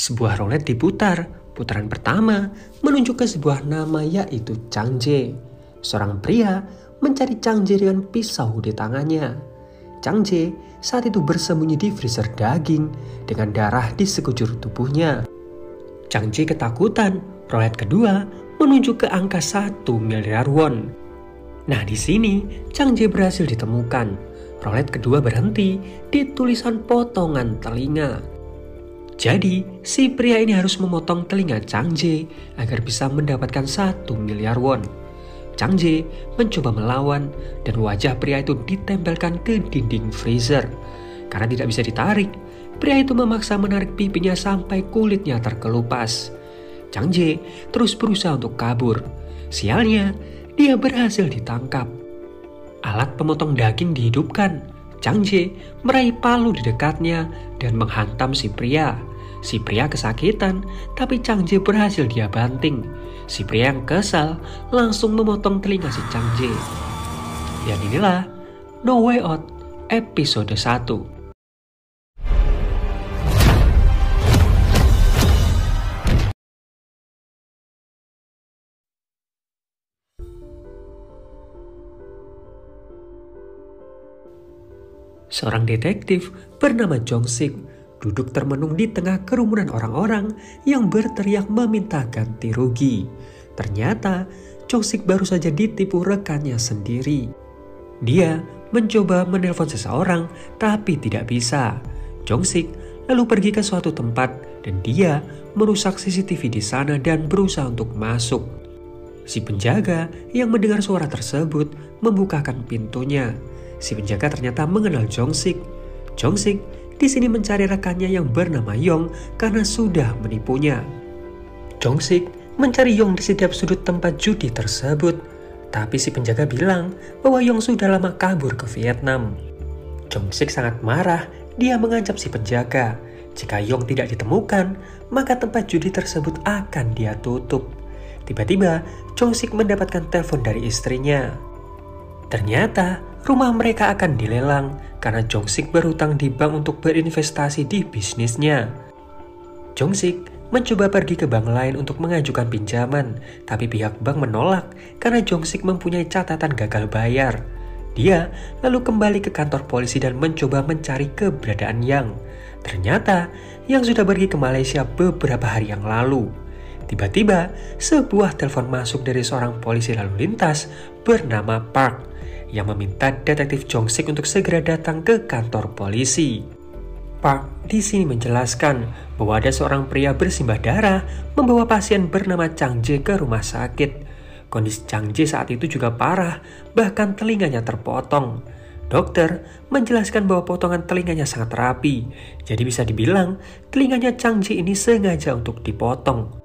Sebuah rolet diputar. Putaran pertama menunjuk ke sebuah nama yaitu Chang Jae. Seorang pria mencari Chang Jae dengan pisau di tangannya. Chang Jae saat itu bersembunyi di freezer daging dengan darah di sekujur tubuhnya. Chang Jae ketakutan. Rolet kedua menunjuk ke angka 1 miliar won. Nah, di sini Chang Jae berhasil ditemukan. Rolet kedua berhenti di tulisan potongan telinga. Jadi, si pria ini harus memotong telinga Chang Jae agar bisa mendapatkan 1 miliar won. Chang Jae mencoba melawan dan wajah pria itu ditempelkan ke dinding freezer. Karena tidak bisa ditarik, pria itu memaksa menarik pipinya sampai kulitnya terkelupas. Chang Jae terus berusaha untuk kabur. Sialnya, dia berhasil ditangkap. Alat pemotong daging dihidupkan. Chang Jae meraih palu di dekatnya dan menghantam si pria. Si pria kesakitan, tapi Chang Jae berhasil dia banting. Si pria yang kesal langsung memotong telinga si Chang Jae. Dan inilah No Way Out episode 1. Seorang detektif bernama Jong Sik duduk termenung di tengah kerumunan orang-orang yang berteriak meminta ganti rugi. Ternyata Jong Sik baru saja ditipu rekannya sendiri. Dia mencoba menelpon seseorang tapi tidak bisa. Jong Sik lalu pergi ke suatu tempat dan dia merusak CCTV di sana dan berusaha untuk masuk. Si penjaga yang mendengar suara tersebut membukakan pintunya. Si penjaga ternyata mengenal Jong Sik. Jong Sik di sini mencari rekannya yang bernama Yong karena sudah menipunya. Jong Sik mencari Yong di setiap sudut tempat judi tersebut, tapi si penjaga bilang bahwa Yong sudah lama kabur ke Vietnam. Jong Sik sangat marah, dia mengancam si penjaga. Jika Yong tidak ditemukan, maka tempat judi tersebut akan dia tutup. Tiba-tiba, Jong Sik mendapatkan telepon dari istrinya. Ternyata rumah mereka akan dilelang karena Jong Sik berhutang di bank untuk berinvestasi di bisnisnya. Jong Sik mencoba pergi ke bank lain untuk mengajukan pinjaman, tapi pihak bank menolak karena Jong Sik mempunyai catatan gagal bayar. Dia lalu kembali ke kantor polisi dan mencoba mencari keberadaan Yang. Ternyata Yang sudah pergi ke Malaysia beberapa hari yang lalu. Tiba-tiba sebuah telepon masuk dari seorang polisi lalu lintas bernama Park yang meminta detektif Jong Sik untuk segera datang ke kantor polisi. Park di sini menjelaskan bahwa ada seorang pria bersimbah darah membawa pasien bernama Chang Jae ke rumah sakit. Kondisi Chang Jae saat itu juga parah, bahkan telinganya terpotong. Dokter menjelaskan bahwa potongan telinganya sangat rapi, jadi bisa dibilang telinganya Chang Jae ini sengaja untuk dipotong.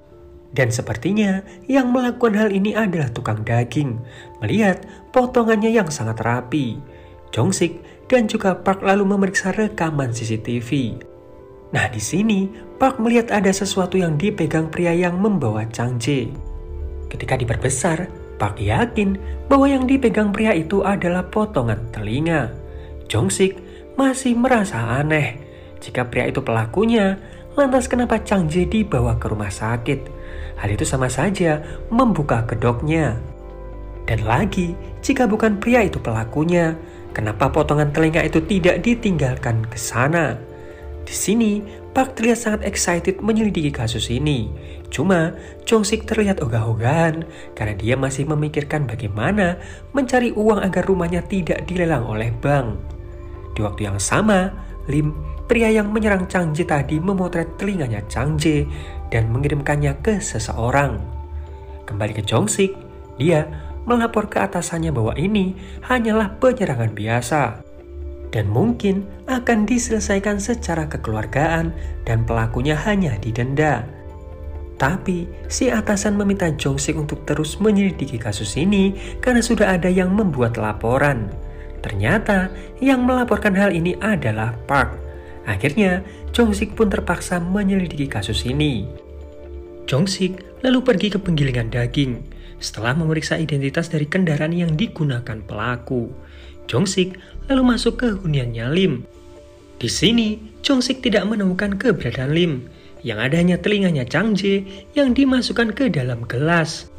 Dan sepertinya yang melakukan hal ini adalah tukang daging. Melihat potongannya yang sangat rapi, Jong Sik dan juga Park lalu memeriksa rekaman CCTV. Nah, di sini Park melihat ada sesuatu yang dipegang pria yang membawa Chang Jae. Ketika diperbesar, Park yakin bahwa yang dipegang pria itu adalah potongan telinga. Jong Sik masih merasa aneh. Jika pria itu pelakunya, lantas kenapa Chang Jae dibawa ke rumah sakit? Hal itu sama saja membuka kedoknya. Dan lagi, jika bukan pria itu pelakunya, kenapa potongan telinga itu tidak ditinggalkan ke sana? Di sini, Park terlihat sangat excited menyelidiki kasus ini. Cuma, Jong Sik terlihat ogah-ogahan karena dia masih memikirkan bagaimana mencari uang agar rumahnya tidak dilelang oleh bank. Di waktu yang sama, Lim, pria yang menyerang Chang Jae tadi, memotret telinganya Chang Jae dan mengirimkannya ke seseorang. Kembali ke Jong Sik, dia melapor ke atasannya bahwa ini hanyalah penyerangan biasa dan mungkin akan diselesaikan secara kekeluargaan dan pelakunya hanya didenda. Tapi si atasan meminta Jong Sik untuk terus menyelidiki kasus ini karena sudah ada yang membuat laporan. Ternyata yang melaporkan hal ini adalah Park. Akhirnya, Jong Sik pun terpaksa menyelidiki kasus ini. Jong Sik lalu pergi ke penggilingan daging. Setelah memeriksa identitas dari kendaraan yang digunakan pelaku, Jong Sik lalu masuk ke huniannya Lim. Di sini, Jong Sik tidak menemukan keberadaan Lim. yang ada hanya telinganya Chang Jae yang dimasukkan ke dalam gelas.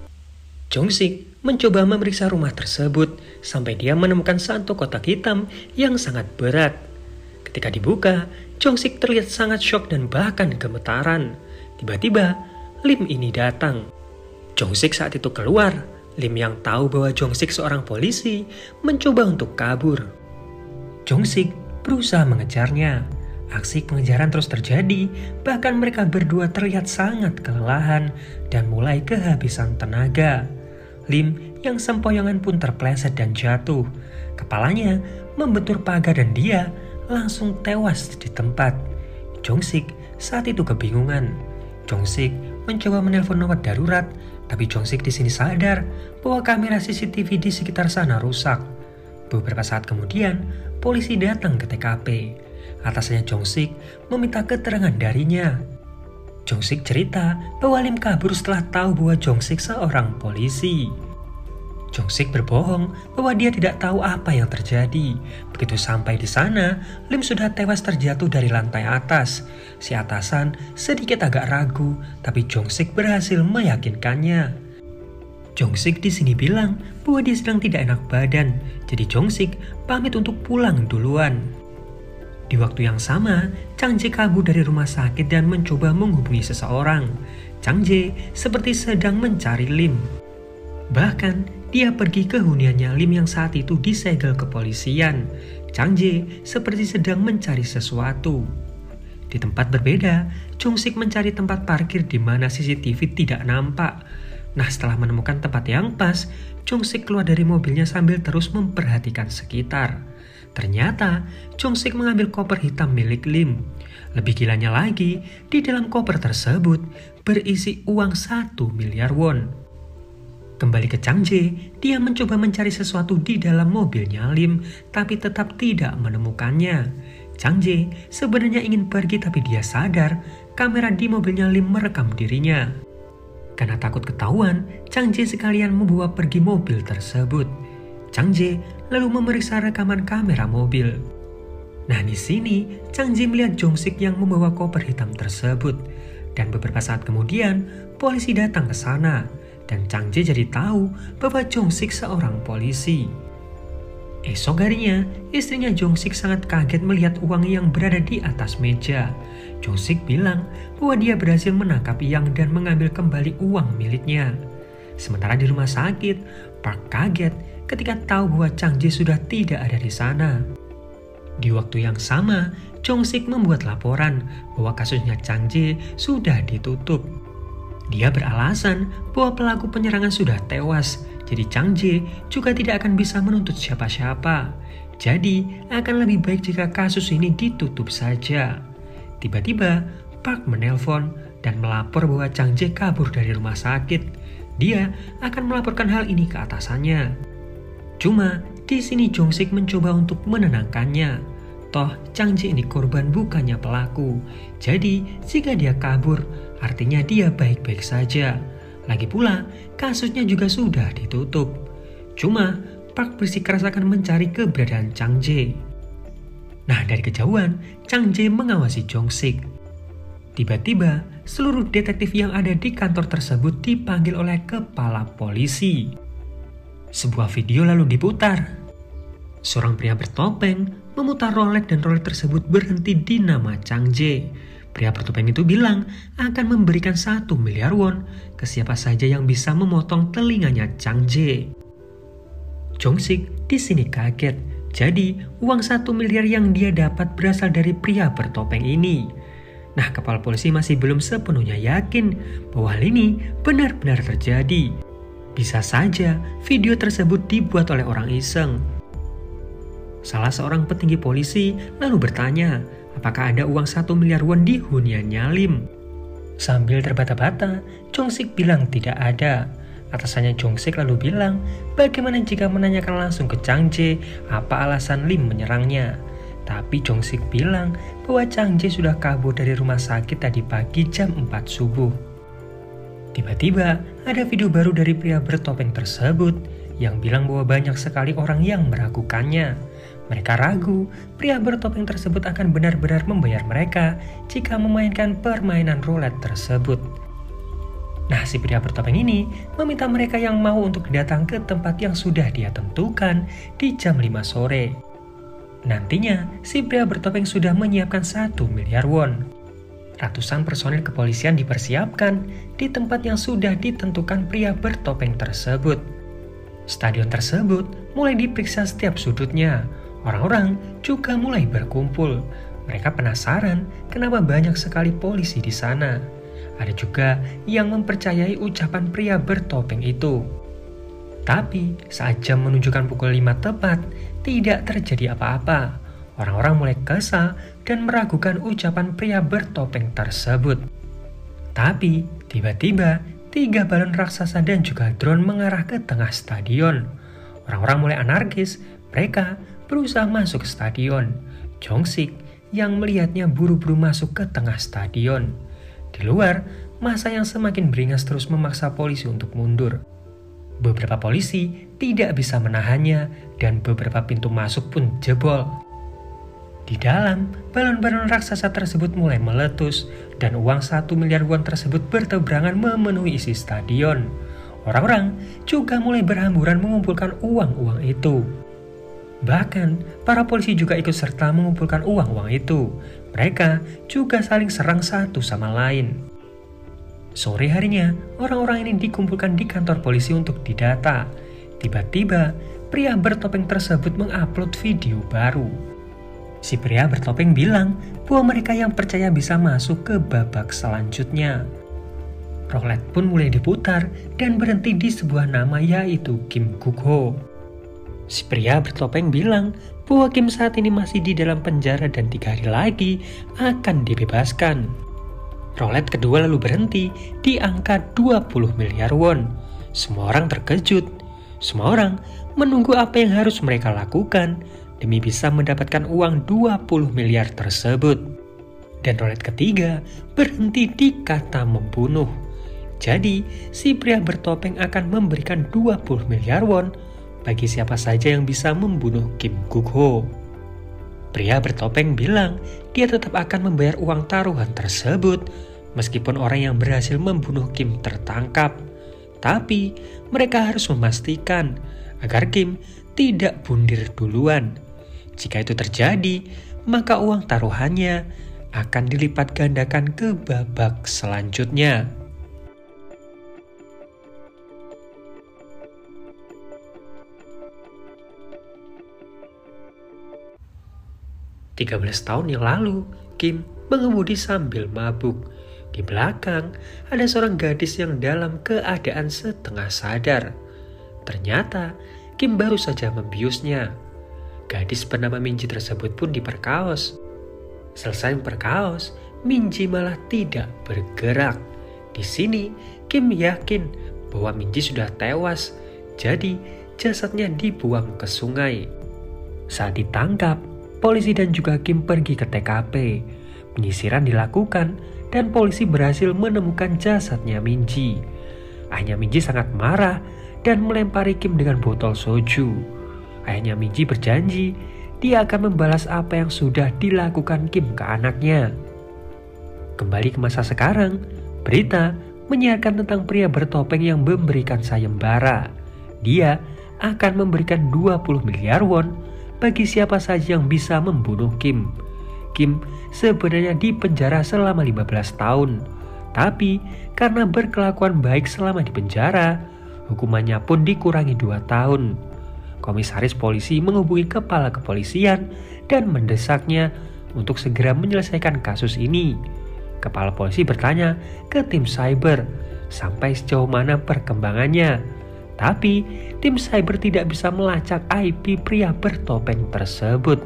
Jong-sik mencoba memeriksa rumah tersebut sampai dia menemukan satu kotak hitam yang sangat berat. Ketika dibuka, Jong-sik terlihat sangat syok dan bahkan gemetaran. Tiba-tiba, Lim ini datang. Jong-sik saat itu keluar. Lim yang tahu bahwa Jong-sik seorang polisi mencoba untuk kabur. Jong-sik berusaha mengejarnya. Aksi pengejaran terus terjadi, bahkan mereka berdua terlihat sangat kelelahan dan mulai kehabisan tenaga. Lim yang sempoyongan pun terpleset dan jatuh. Kepalanya membentur pagar dan dia langsung tewas di tempat. Jong-sik saat itu kebingungan. Jong-sik mencoba menelpon nomor darurat, tapi Jong-sik di sini sadar bahwa kamera CCTV di sekitar sana rusak. Beberapa saat kemudian, polisi datang ke TKP. Atasannya Jong-sik meminta keterangan darinya. Jong-sik cerita bahwa Lim kabur setelah tahu bahwa Jong-sik seorang polisi. Jong-sik berbohong bahwa dia tidak tahu apa yang terjadi. Begitu sampai di sana, Lim sudah tewas terjatuh dari lantai atas. Si atasan sedikit agak ragu, tapi Jong-sik berhasil meyakinkannya. Jong-sik di sini bilang bahwa dia sedang tidak enak badan, jadi Jong-sik pamit untuk pulang duluan. Di waktu yang sama, Chang Jae kabur dari rumah sakit dan mencoba menghubungi seseorang. Chang Jae seperti sedang mencari Lim. Bahkan, dia pergi ke huniannya Lim yang saat itu disegel kepolisian. Chang Jae seperti sedang mencari sesuatu. Di tempat berbeda, Jong-sik mencari tempat parkir di mana CCTV tidak nampak. Nah, setelah menemukan tempat yang pas, Jong-sik keluar dari mobilnya sambil terus memperhatikan sekitar. Ternyata, Jong-sik mengambil koper hitam milik Lim. Lebih gilanya lagi, di dalam koper tersebut berisi uang 1 miliar won. Kembali ke Chang Jae, dia mencoba mencari sesuatu di dalam mobilnya Lim, tapi tetap tidak menemukannya. Chang Jae sebenarnya ingin pergi tapi dia sadar kamera di mobilnya Lim merekam dirinya. Karena takut ketahuan, Chang Jae sekalian membawa pergi mobil tersebut. Chang Jae lalu memeriksa rekaman kamera mobil. Nah, di sini Chang Jae melihat Jong-sik yang membawa koper hitam tersebut. Dan beberapa saat kemudian, polisi datang ke sana. Dan Chang Jae jadi tahu bahwa Jong-sik seorang polisi. Esok harinya, istrinya Jong-sik sangat kaget melihat uang yang berada di atas meja. Jong-sik bilang bahwa dia berhasil menangkap Yang dan mengambil kembali uang miliknya. Sementara di rumah sakit, Park kaget ketika tahu bahwa Chang Jae sudah tidak ada di sana. Di waktu yang sama, Jong-sik membuat laporan bahwa kasusnya Chang Jae sudah ditutup. Dia beralasan bahwa pelaku penyerangan sudah tewas, jadi Chang Jae juga tidak akan bisa menuntut siapa-siapa. Jadi, akan lebih baik jika kasus ini ditutup saja. Tiba-tiba, Park menelpon dan melapor bahwa Chang Jae kabur dari rumah sakit. Dia akan melaporkan hal ini ke atasannya. Cuma, di sini Jong-sik mencoba untuk menenangkannya. Toh, Chang Jae ini korban bukannya pelaku. Jadi, jika dia kabur, artinya dia baik-baik saja. Lagi pula, kasusnya juga sudah ditutup. Cuma, Park bersikeras akan mencari keberadaan Chang Jae. Nah, dari kejauhan, Chang Jae mengawasi Jong-sik. Tiba-tiba, seluruh detektif yang ada di kantor tersebut dipanggil oleh kepala polisi. Sebuah video lalu diputar. Seorang pria bertopeng memutar rolet dan rolet tersebut berhenti di nama Chang Jae. Pria bertopeng itu bilang akan memberikan 1 miliar won ke siapa saja yang bisa memotong telinganya Chang Jae. Jong-sik di sini kaget. Jadi uang 1 miliar yang dia dapat berasal dari pria bertopeng ini. Nah, kepala polisi masih belum sepenuhnya yakin bahwa hal ini benar-benar terjadi. Bisa saja video tersebut dibuat oleh orang iseng. Salah seorang petinggi polisi lalu bertanya, apakah ada uang 1 miliar won di huniannya Lim? Sambil terbata-bata, Jong-sik bilang tidak ada. Atasannya Jong-sik lalu bilang, bagaimana jika menanyakan langsung ke Chang Jae apa alasan Lim menyerangnya? Tapi Jong-sik bilang bahwa Chang Jae sudah kabur dari rumah sakit tadi pagi jam 4 subuh. Tiba-tiba ada video baru dari pria bertopeng tersebut yang bilang bahwa banyak sekali orang yang meragukannya. Mereka ragu pria bertopeng tersebut akan benar-benar membayar mereka jika memainkan permainan roulette tersebut. Nah, si pria bertopeng ini meminta mereka yang mau untuk datang ke tempat yang sudah dia tentukan di jam 5 sore. Nantinya, si pria bertopeng sudah menyiapkan 1 miliar won. Ratusan personil kepolisian dipersiapkan di tempat yang sudah ditentukan pria bertopeng tersebut. Stadion tersebut mulai diperiksa setiap sudutnya. Orang-orang juga mulai berkumpul. Mereka penasaran kenapa banyak sekali polisi di sana. Ada juga yang mempercayai ucapan pria bertopeng itu. Tapi saat jam menunjukkan pukul 5 tepat, tidak terjadi apa-apa. Orang-orang mulai kesal dan meragukan ucapan pria bertopeng tersebut. Tapi tiba-tiba 3 balon raksasa dan juga drone mengarah ke tengah stadion. Orang-orang mulai anarkis. Mereka berusaha masuk ke stadion. Jong-sik yang melihatnya buru-buru masuk ke tengah stadion. Di luar, massa yang semakin beringas terus memaksa polisi untuk mundur. Beberapa polisi tidak bisa menahannya dan beberapa pintu masuk pun jebol. Di dalam, balon-balon raksasa tersebut mulai meletus dan uang 1 miliar won tersebut bertebarangan memenuhi isi stadion. Orang-orang juga mulai berhamburan mengumpulkan uang-uang itu. Bahkan, para polisi juga ikut serta mengumpulkan uang-uang itu. Mereka juga saling serang satu sama lain. Sore harinya, orang-orang ini dikumpulkan di kantor polisi untuk didata. Tiba-tiba, pria bertopeng tersebut mengupload video baru. Si pria bertopeng bilang bahwa mereka yang percaya bisa masuk ke babak selanjutnya. Roulette pun mulai diputar dan berhenti di sebuah nama yaitu Kim Guk-ho. Si pria bertopeng bilang bahwa Kim saat ini masih di dalam penjara dan 3 hari lagi akan dibebaskan. Roulette kedua lalu berhenti di angka 20 miliar won. Semua orang terkejut. Semua orang menunggu apa yang harus mereka lakukan demi bisa mendapatkan uang 20 miliar tersebut. Dan roulette ketiga berhenti di kata membunuh. Jadi, si pria bertopeng akan memberikan 20 miliar won bagi siapa saja yang bisa membunuh Kim Guk-ho. Pria bertopeng bilang dia tetap akan membayar uang taruhan tersebut meskipun orang yang berhasil membunuh Kim tertangkap. Tapi mereka harus memastikan agar Kim tidak bundir duluan. Jika itu terjadi, maka uang taruhannya akan dilipat gandakan ke babak selanjutnya. Tahun yang lalu, Kim mengemudi sambil mabuk. Di belakang, ada seorang gadis yang dalam keadaan setengah sadar. Ternyata, Kim baru saja membiusnya. Gadis bernama Minji tersebut pun diperkaos. Selesai memperkaos, Minji malah tidak bergerak. Di sini, Kim yakin bahwa Minji sudah tewas, jadi jasadnya dibuang ke sungai. Saat ditangkap, polisi dan juga Kim pergi ke TKP. Penyisiran dilakukan dan polisi berhasil menemukan jasadnya Minji. Ayahnya Minji sangat marah dan melempari Kim dengan botol soju. Ayahnya Minji berjanji dia akan membalas apa yang sudah dilakukan Kim ke anaknya. Kembali ke masa sekarang, berita menyiarkan tentang pria bertopeng yang memberikan sayembara. Dia akan memberikan 20 miliar won bagi siapa saja yang bisa membunuh Kim. Kim sebenarnya dipenjara selama 15 tahun. Tapi karena berkelakuan baik selama di penjara, hukumannya pun dikurangi 2 tahun. Komisaris polisi menghubungi kepala kepolisian dan mendesaknya untuk segera menyelesaikan kasus ini. Kepala polisi bertanya ke tim cyber sampai sejauh mana perkembangannya. Tapi tim cyber tidak bisa melacak IP pria bertopeng tersebut.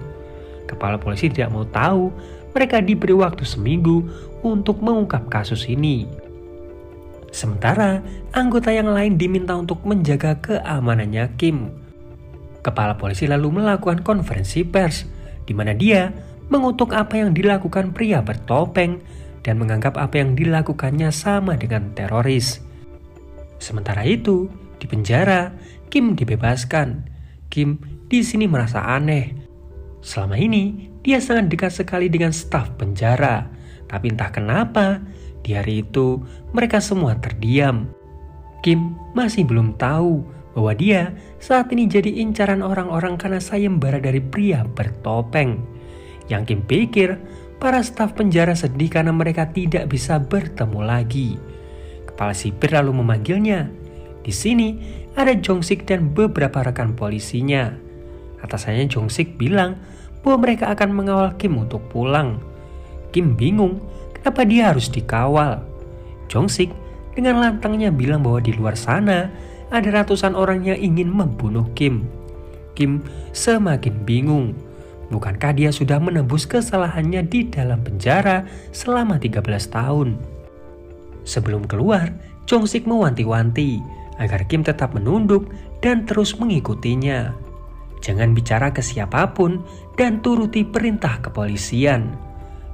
Kepala polisi tidak mau tahu, mereka diberi waktu seminggu untuk mengungkap kasus ini. Sementara anggota yang lain diminta untuk menjaga keamanannya Kim. Kepala polisi lalu melakukan konferensi pers, di mana dia mengutuk apa yang dilakukan pria bertopeng dan menganggap apa yang dilakukannya sama dengan teroris. Sementara itu, di penjara, Kim dibebaskan. Kim di sini merasa aneh. Selama ini, dia sangat dekat sekali dengan staf penjara. Tapi entah kenapa, di hari itu mereka semua terdiam. Kim masih belum tahu bahwa dia saat ini jadi incaran orang-orang karena sayembara dari pria bertopeng. Yang Kim pikir, para staf penjara sedih karena mereka tidak bisa bertemu lagi. Kepala sipir lalu memanggilnya. Di sini ada Jong-sik dan beberapa rekan polisinya. Atasannya Jong-sik bilang bahwa mereka akan mengawal Kim untuk pulang. Kim bingung kenapa dia harus dikawal. Jong-sik dengan lantangnya bilang bahwa di luar sana ada ratusan orang yang ingin membunuh Kim. Kim semakin bingung. Bukankah dia sudah menebus kesalahannya di dalam penjara selama 13 tahun? Sebelum keluar, Jong-sik mewanti-wanti agar Kim tetap menunduk dan terus mengikutinya. Jangan bicara ke siapapun dan turuti perintah kepolisian.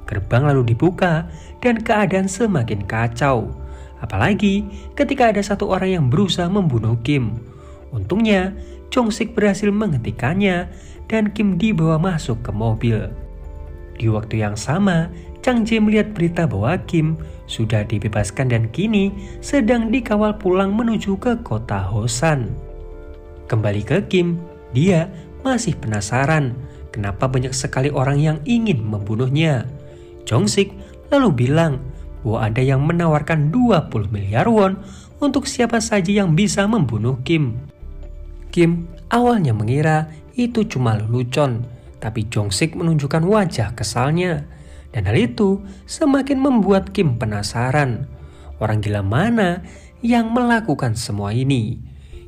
Gerbang lalu dibuka dan keadaan semakin kacau. Apalagi ketika ada satu orang yang berusaha membunuh Kim. Untungnya, Jong-sik berhasil menghentikannya dan Kim dibawa masuk ke mobil. Di waktu yang sama, Chang Jae melihat berita bahwa Kim sudah dibebaskan dan kini sedang dikawal pulang menuju ke kota Hosan. Kembali ke Kim, dia masih penasaran kenapa banyak sekali orang yang ingin membunuhnya. Jong-sik lalu bilang bahwa ada yang menawarkan 20 miliar won untuk siapa saja yang bisa membunuh Kim. Kim awalnya mengira itu cuma lelucon, tapi Jong-sik menunjukkan wajah kesalnya. Dan hal itu semakin membuat Kim penasaran. Orang gila mana yang melakukan semua ini?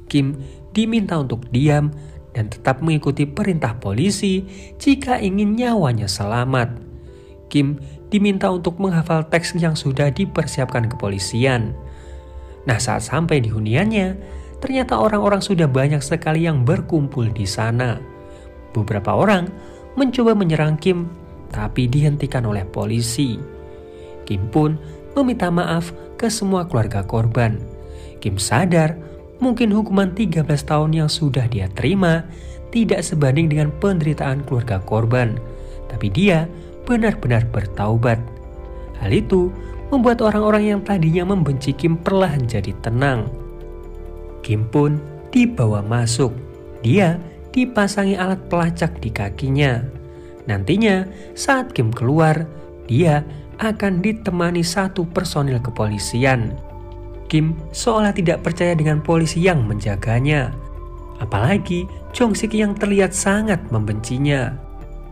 Kim diminta untuk diam dan tetap mengikuti perintah polisi jika ingin nyawanya selamat. Kim diminta untuk menghafal teks yang sudah dipersiapkan kepolisian. Nah, saat sampai di huniannya, ternyata orang-orang sudah banyak sekali yang berkumpul di sana. Beberapa orang mencoba menyerang Kim, tapi dihentikan oleh polisi. Kim pun meminta maaf ke semua keluarga korban. Kim sadar mungkin hukuman 13 tahun yang sudah dia terima tidak sebanding dengan penderitaan keluarga korban. Tapi dia benar-benar bertaubat. Hal itu membuat orang-orang yang tadinya membenci Kim perlahan jadi tenang. Kim pun dibawa masuk. Dia dipasangi alat pelacak di kakinya. Nantinya saat Kim keluar, dia akan ditemani satu personil kepolisian. Kim seolah tidak percaya dengan polisi yang menjaganya. Apalagi Jong-sik yang terlihat sangat membencinya.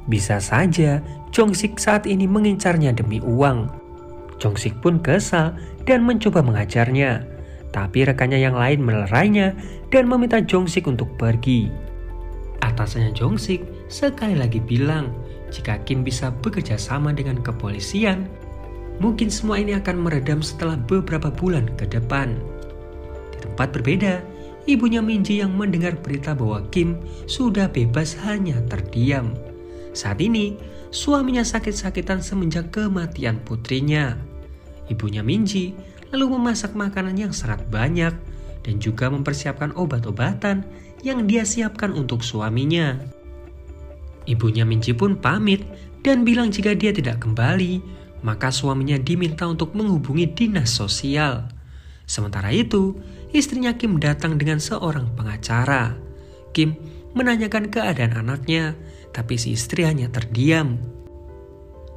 Bisa saja Jong-sik saat ini mengincarnya demi uang. Jong-sik pun kesal dan mencoba mengajarnya. Tapi rekannya yang lain melerainya dan meminta Jong-sik untuk pergi. Atasannya Jong-sik sekali lagi bilang jika Kim bisa bekerja sama dengan kepolisian, mungkin semua ini akan meredam setelah beberapa bulan ke depan. Di tempat berbeda, ibunya Min-ji yang mendengar berita bahwa Kim sudah bebas hanya terdiam. Saat ini, suaminya sakit-sakitan semenjak kematian putrinya. Ibunya Min-ji lalu memasak makanan yang sangat banyak dan juga mempersiapkan obat-obatan yang dia siapkan untuk suaminya. Ibunya Min-ji pun pamit dan bilang jika dia tidak kembali, maka suaminya diminta untuk menghubungi dinas sosial. Sementara itu, istrinya Kim datang dengan seorang pengacara. Kim menanyakan keadaan anaknya, tapi si istri hanya terdiam.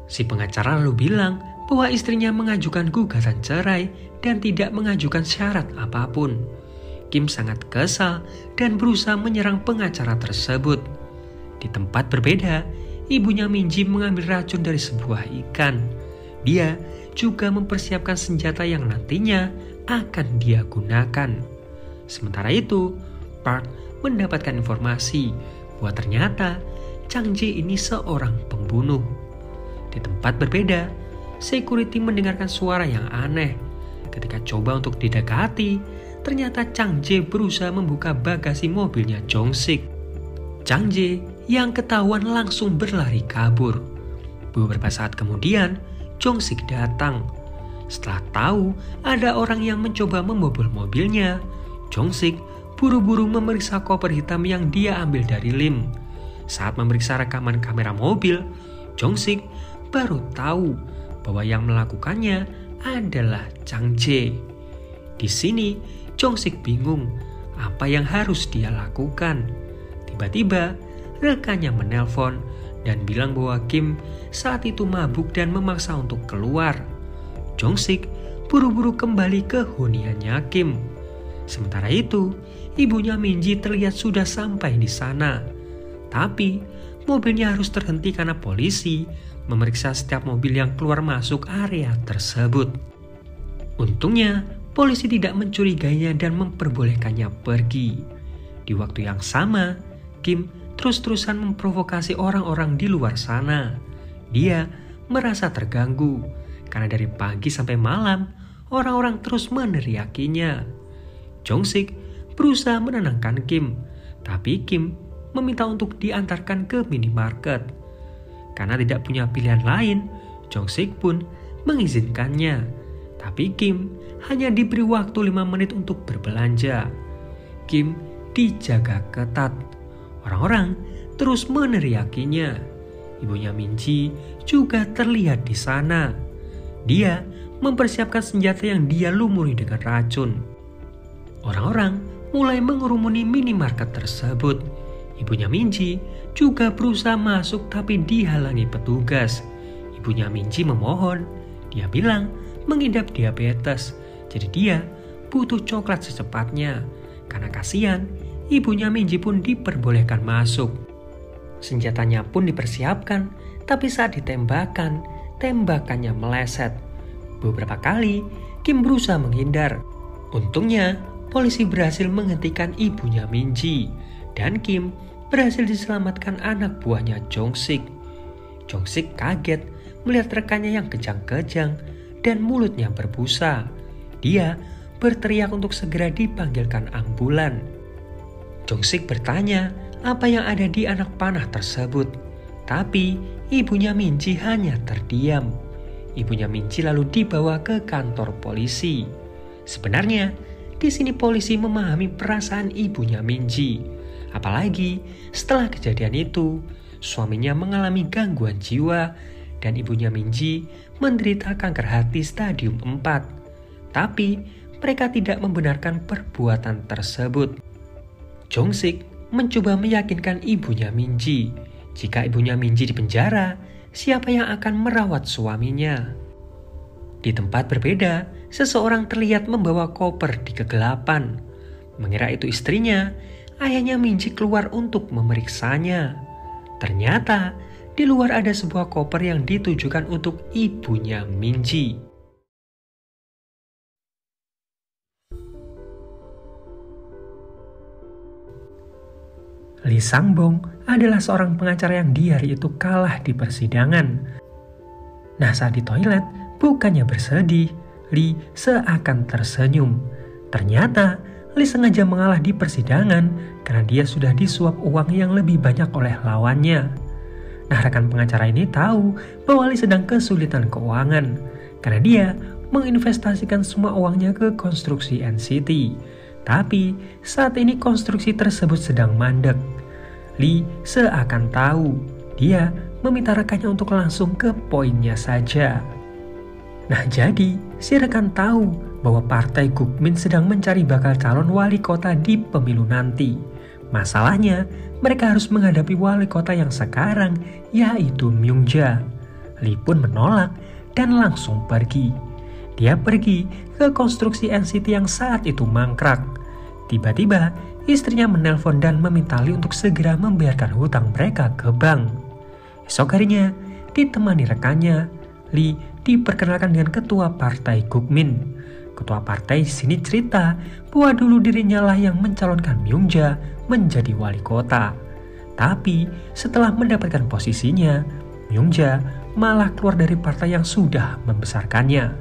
Si pengacara lalu bilang bahwa istrinya mengajukan gugatan cerai dan tidak mengajukan syarat apapun. Kim sangat kesal dan berusaha menyerang pengacara tersebut. Di tempat berbeda, ibunya Min-ji mengambil racun dari sebuah ikan. Dia juga mempersiapkan senjata yang nantinya akan dia gunakan. Sementara itu, Park mendapatkan informasi bahwa ternyata Chang Jae ini seorang pembunuh. Di tempat berbeda, security mendengarkan suara yang aneh. Ketika coba untuk didekati, ternyata Chang Jae berusaha membuka bagasi mobilnya Jong-sik. Chang Jae yang ketahuan langsung berlari kabur. Beberapa saat kemudian, Jong-sik datang. Setelah tahu ada orang yang mencoba membobol mobilnya, Jong-sik buru-buru memeriksa koper hitam yang dia ambil dari Lim. Saat memeriksa rekaman kamera mobil, Jong-sik baru tahu bahwa yang melakukannya adalah Chang Jae. Di sini, Jong-sik bingung apa yang harus dia lakukan. Tiba-tiba, rekannya menelpon dan bilang bahwa Kim saat itu mabuk dan memaksa untuk keluar. Jong-sik buru-buru kembali ke huniannya Kim. Sementara itu, ibunya Min-ji terlihat sudah sampai di sana. Tapi, mobilnya harus terhenti karena polisi memeriksa setiap mobil yang keluar masuk area tersebut. Untungnya, polisi tidak mencurigainya dan memperbolehkannya pergi. Di waktu yang sama, Kim terus-terusan memprovokasi orang-orang di luar sana. Dia merasa terganggu karena dari pagi sampai malam, orang-orang terus meneriakinya. Jong-sik berusaha menenangkan Kim, tapi Kim meminta untuk diantarkan ke minimarket. Karena tidak punya pilihan lain, Jong-sik pun mengizinkannya. Tapi Kim hanya diberi waktu 5 menit untuk berbelanja. Kim dijaga ketat. Orang-orang terus meneriakinya. Ibunya Min-ji juga terlihat di sana. Dia mempersiapkan senjata yang dia lumuri dengan racun. Orang-orang mulai mengurumuni minimarket tersebut. Ibunya Min-ji juga berusaha masuk tapi dihalangi petugas. Ibunya Min-ji memohon. Dia bilang mengidap diabetes, jadi dia butuh coklat secepatnya. Karena kasihan, ibunya Min-ji pun diperbolehkan masuk. Senjatanya pun dipersiapkan, tapi saat ditembakkan, tembakannya meleset. Beberapa kali, Kim berusaha menghindar. Untungnya, polisi berhasil menghentikan ibunya Min-ji, dan Kim berhasil diselamatkan anak buahnya Jong-sik. Jong-sik kaget melihat rekannya yang kejang-kejang dan mulutnya berbusa. Dia berteriak untuk segera dipanggilkan ambulan. Jong-sik bertanya apa yang ada di anak panah tersebut, tapi ibunya Min-ji hanya terdiam. Ibunya Min-ji lalu dibawa ke kantor polisi. Sebenarnya, di sini polisi memahami perasaan ibunya Min-ji. Apalagi setelah kejadian itu, suaminya mengalami gangguan jiwa dan ibunya Min-ji menderita kanker hati stadium 4. Tapi mereka tidak membenarkan perbuatan tersebut. Jong-sik mencoba meyakinkan ibunya Min-ji. Jika ibunya Min-ji dipenjara, siapa yang akan merawat suaminya? Di tempat berbeda, seseorang terlihat membawa koper di kegelapan. Mengira itu istrinya, ayahnya Min-ji keluar untuk memeriksanya. Ternyata, di luar ada sebuah koper yang ditujukan untuk ibunya Min-ji. Lee Sang-bong adalah seorang pengacara yang di hari itu kalah di persidangan. Nah, saat di toilet, bukannya bersedih, Lee seakan tersenyum. Ternyata, Lee sengaja mengalah di persidangan karena dia sudah disuap uang yang lebih banyak oleh lawannya. Nah, rekan pengacara ini tahu bahwa Lee sedang kesulitan keuangan karena dia menginvestasikan semua uangnya ke konstruksi NCT. Tapi saat ini konstruksi tersebut sedang mandek. Lee seakan tahu. Dia meminta rekannya untuk langsung ke poinnya saja. Nah, jadi si rekan tahu bahwa partai Gukmin sedang mencari bakal calon wali kota di pemilu nanti. Masalahnya, mereka harus menghadapi wali kota yang sekarang, yaitu Myung-ja. Lee pun menolak dan langsung pergi. Dia pergi ke konstruksi NCT yang saat itu mangkrak. Tiba-tiba, istrinya menelpon dan meminta Lee untuk segera membayarkan hutang mereka ke bank. Esok harinya, ditemani rekannya, Lee diperkenalkan dengan ketua partai Gukmin. Ketua partai sini cerita bahwa dulu dirinya lah yang mencalonkan Myung-ja menjadi wali kota. Tapi setelah mendapatkan posisinya, Myung-ja malah keluar dari partai yang sudah membesarkannya.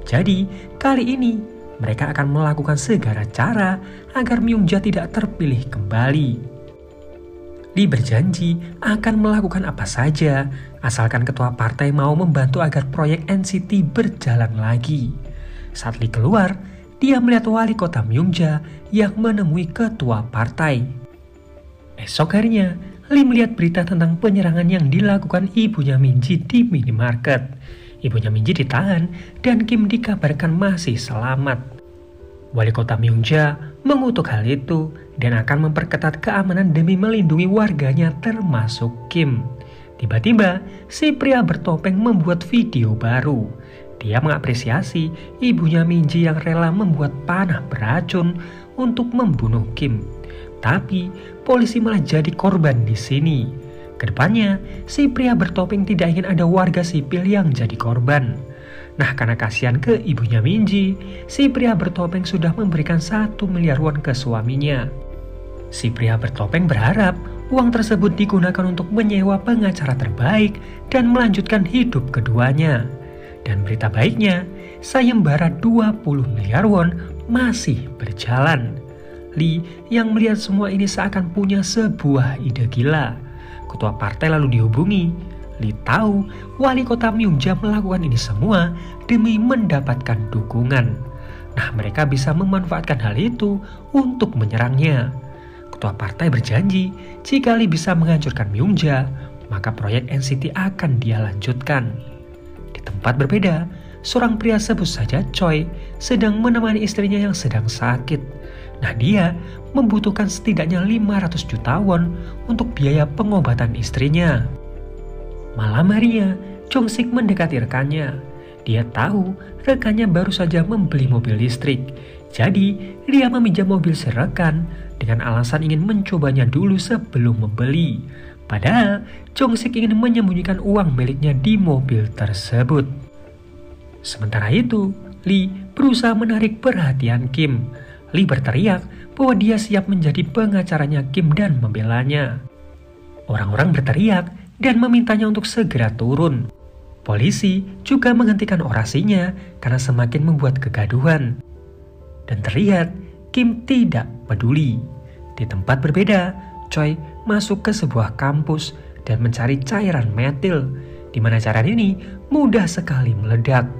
Jadi kali ini mereka akan melakukan segala cara agar Myung-ja tidak terpilih kembali. Lee berjanji akan melakukan apa saja asalkan ketua partai mau membantu agar proyek NCT berjalan lagi. Saat Lee keluar, dia melihat wali kota Myung-ja yang menemui ketua partai. Esok harinya, Lee melihat berita tentang penyerangan yang dilakukan ibunya Minji di minimarket. Ibunya Minji ditahan dan Kim dikabarkan masih selamat. Wali kota Myungja mengutuk hal itu dan akan memperketat keamanan demi melindungi warganya termasuk Kim. Tiba-tiba, si pria bertopeng membuat video baru. Dia mengapresiasi ibunya Minji yang rela membuat panah beracun untuk membunuh Kim. Tapi, polisi malah jadi korban di sini. Kedepannya, si pria bertopeng tidak ingin ada warga sipil yang jadi korban. Nah, karena kasihan ke ibunya Minji, si pria bertopeng sudah memberikan 1 miliar won ke suaminya. Si pria bertopeng berharap uang tersebut digunakan untuk menyewa pengacara terbaik dan melanjutkan hidup keduanya. Dan berita baiknya, sayembara 20 miliar won masih berjalan. Lee yang melihat semua ini seakan punya sebuah ide gila. Ketua partai lalu dihubungi. Lee tahu wali kota Myungja melakukan ini semua demi mendapatkan dukungan. Nah, mereka bisa memanfaatkan hal itu untuk menyerangnya. Ketua partai berjanji jika Lee bisa menghancurkan Myungja, maka proyek NCT akan dia lanjutkan. Di tempat berbeda, seorang pria sebut saja Choi sedang menemani istrinya yang sedang sakit. Nah, dia membutuhkan setidaknya 500 juta won untuk biaya pengobatan istrinya. Malam harinya, Jong-sik mendekati rekannya. Dia tahu rekannya baru saja membeli mobil listrik. Jadi, dia meminjam mobil si rekan dengan alasan ingin mencobanya dulu sebelum membeli. Padahal, Jong-sik ingin menyembunyikan uang miliknya di mobil tersebut. Sementara itu, Lee berusaha menarik perhatian Kim. Lee berteriak bahwa dia siap menjadi pengacaranya Kim dan membelanya. Orang-orang berteriak dan memintanya untuk segera turun. Polisi juga menghentikan orasinya karena semakin membuat kegaduhan. Dan terlihat Kim tidak peduli. Di tempat berbeda, Choi masuk ke sebuah kampus dan mencari cairan metil, di mana cairan ini mudah sekali meledak.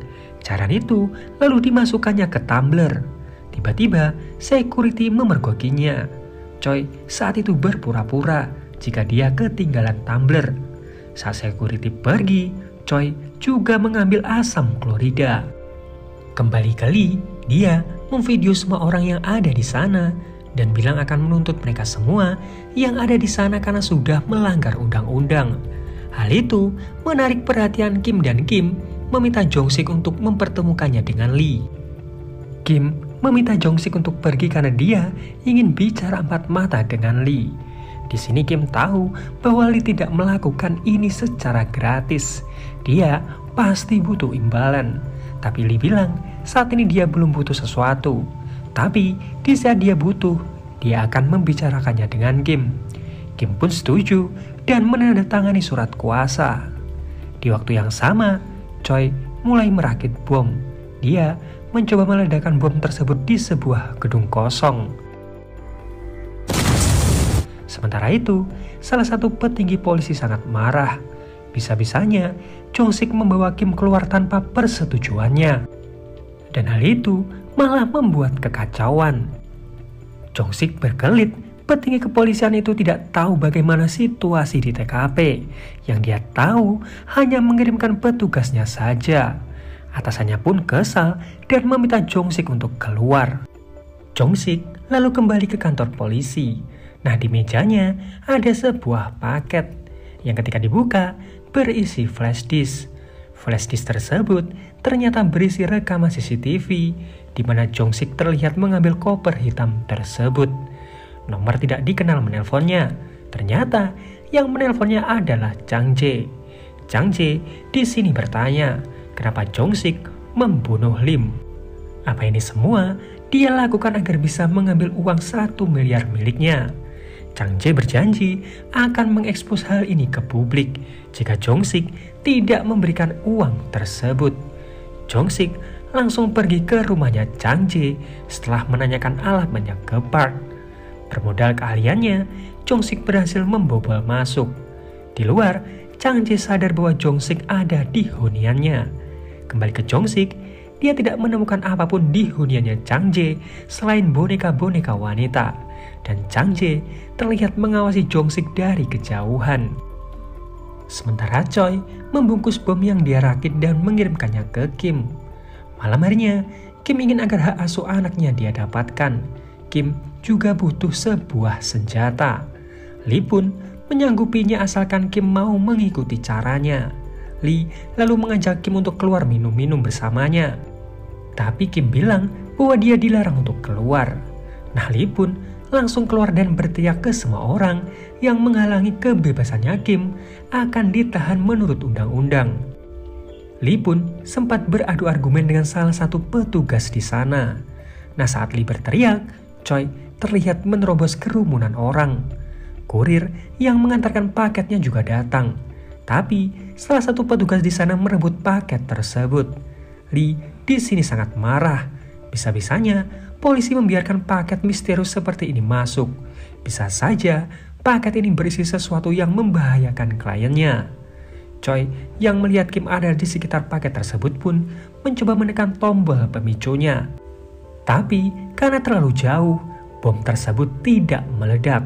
Cairan itu lalu dimasukkannya ke tumbler. Tiba-tiba, security memergokinya. Choi saat itu berpura-pura jika dia ketinggalan tumbler. Saat security pergi, Choi juga mengambil asam klorida. Kembali ke Lee, dia memvideo semua orang yang ada di sana dan bilang akan menuntut mereka semua yang ada di sana karena sudah melanggar undang-undang. Hal itu menarik perhatian Kim dan Kim meminta Jong-sik untuk mempertemukannya dengan Lee. Kim meminta Jong-sik untuk pergi karena dia ingin bicara 4 mata dengan Lee. Di sini Kim tahu bahwa Lee tidak melakukan ini secara gratis. Dia pasti butuh imbalan. Tapi Lee bilang saat ini dia belum butuh sesuatu. Tapi di saat dia butuh, dia akan membicarakannya dengan Kim. Kim pun setuju dan menandatangani surat kuasa. Di waktu yang sama, Choi mulai merakit bom. Dia mencoba meledakkan bom tersebut di sebuah gedung kosong. Sementara itu, salah satu petinggi polisi sangat marah. Bisa-bisanya, Jong-sik membawa Kim keluar tanpa persetujuannya. Dan hal itu malah membuat kekacauan. Jong-sik berkelit, petinggi kepolisian itu tidak tahu bagaimana situasi di TKP. Yang dia tahu hanya mengirimkan petugasnya saja. Atasannya pun kesal dan meminta Jong-sik untuk keluar. Jong-sik lalu kembali ke kantor polisi. Nah, di mejanya ada sebuah paket yang ketika dibuka berisi flash disk. Flash disk tersebut ternyata berisi rekaman CCTV di mana Jong-sik terlihat mengambil koper hitam tersebut. Nomor tidak dikenal menelponnya. Ternyata yang menelponnya adalah Chang Jae. Chang Jae di sini bertanya, kenapa Jong-sik membunuh Lim? Apa ini semua dia lakukan agar bisa mengambil uang 1 miliar miliknya. Chang Jae berjanji akan mengekspos hal ini ke publik jika Jong-sik tidak memberikan uang tersebut. Jong-sik langsung pergi ke rumahnya Chang Jae setelah menanyakan alamatnya ke Park. Bermodal keahliannya, Jong-sik berhasil membobol masuk. Di luar, Chang Jae sadar bahwa Jong-sik ada di huniannya. Kembali ke Jong-sik, dia tidak menemukan apapun di huniannya Chang Jae selain boneka-boneka wanita. dan Chang Jae terlihat mengawasi Jong-sik dari kejauhan. Sementara Choi membungkus bom yang dia rakit dan mengirimkannya ke Kim. Malam harinya, Kim ingin agar hak asuh anaknya dia dapatkan. Kim juga butuh sebuah senjata. Lee pun menyanggupinya asalkan Kim mau mengikuti caranya. Lee lalu mengajak Kim untuk keluar minum-minum bersamanya. Tapi Kim bilang bahwa dia dilarang untuk keluar. Nah, Lee pun langsung keluar dan berteriak ke semua orang yang menghalangi kebebasannya Kim akan ditahan menurut undang-undang. Lee pun sempat beradu argumen dengan salah satu petugas di sana. Nah, saat Lee berteriak, Choi terlihat menerobos kerumunan orang. Kurir yang mengantarkan paketnya juga datang. Tapi salah satu petugas di sana merebut paket tersebut. Lee di sini sangat marah. Bisa-bisanya polisi membiarkan paket misterius seperti ini masuk. Bisa saja paket ini berisi sesuatu yang membahayakan kliennya. Choi yang melihat Kim ada di sekitar paket tersebut pun mencoba menekan tombol pemicunya. Tapi karena terlalu jauh, bom tersebut tidak meledak.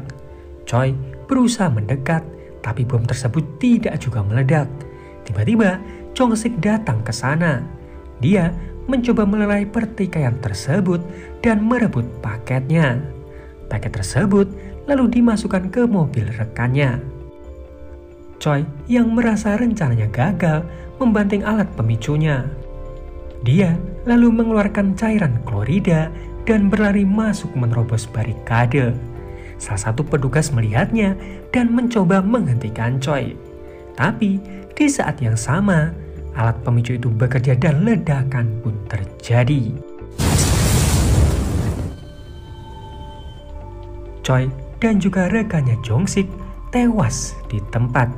Choi berusaha mendekat, tapi bom tersebut tidak juga meledak. Tiba-tiba Jong-sik datang ke sana. Dia mencoba melerai pertikaian tersebut dan merebut paketnya. Paket tersebut lalu dimasukkan ke mobil rekannya. Choi yang merasa rencananya gagal membanting alat pemicunya. Dia lalu mengeluarkan cairan klorida dan berlari masuk menerobos barikade. Salah satu petugas melihatnya dan mencoba menghentikan Choi. Tapi di saat yang sama, alat pemicu itu bekerja dan ledakan pun terjadi. Choi dan juga rekannya Jong-sik tewas di tempat.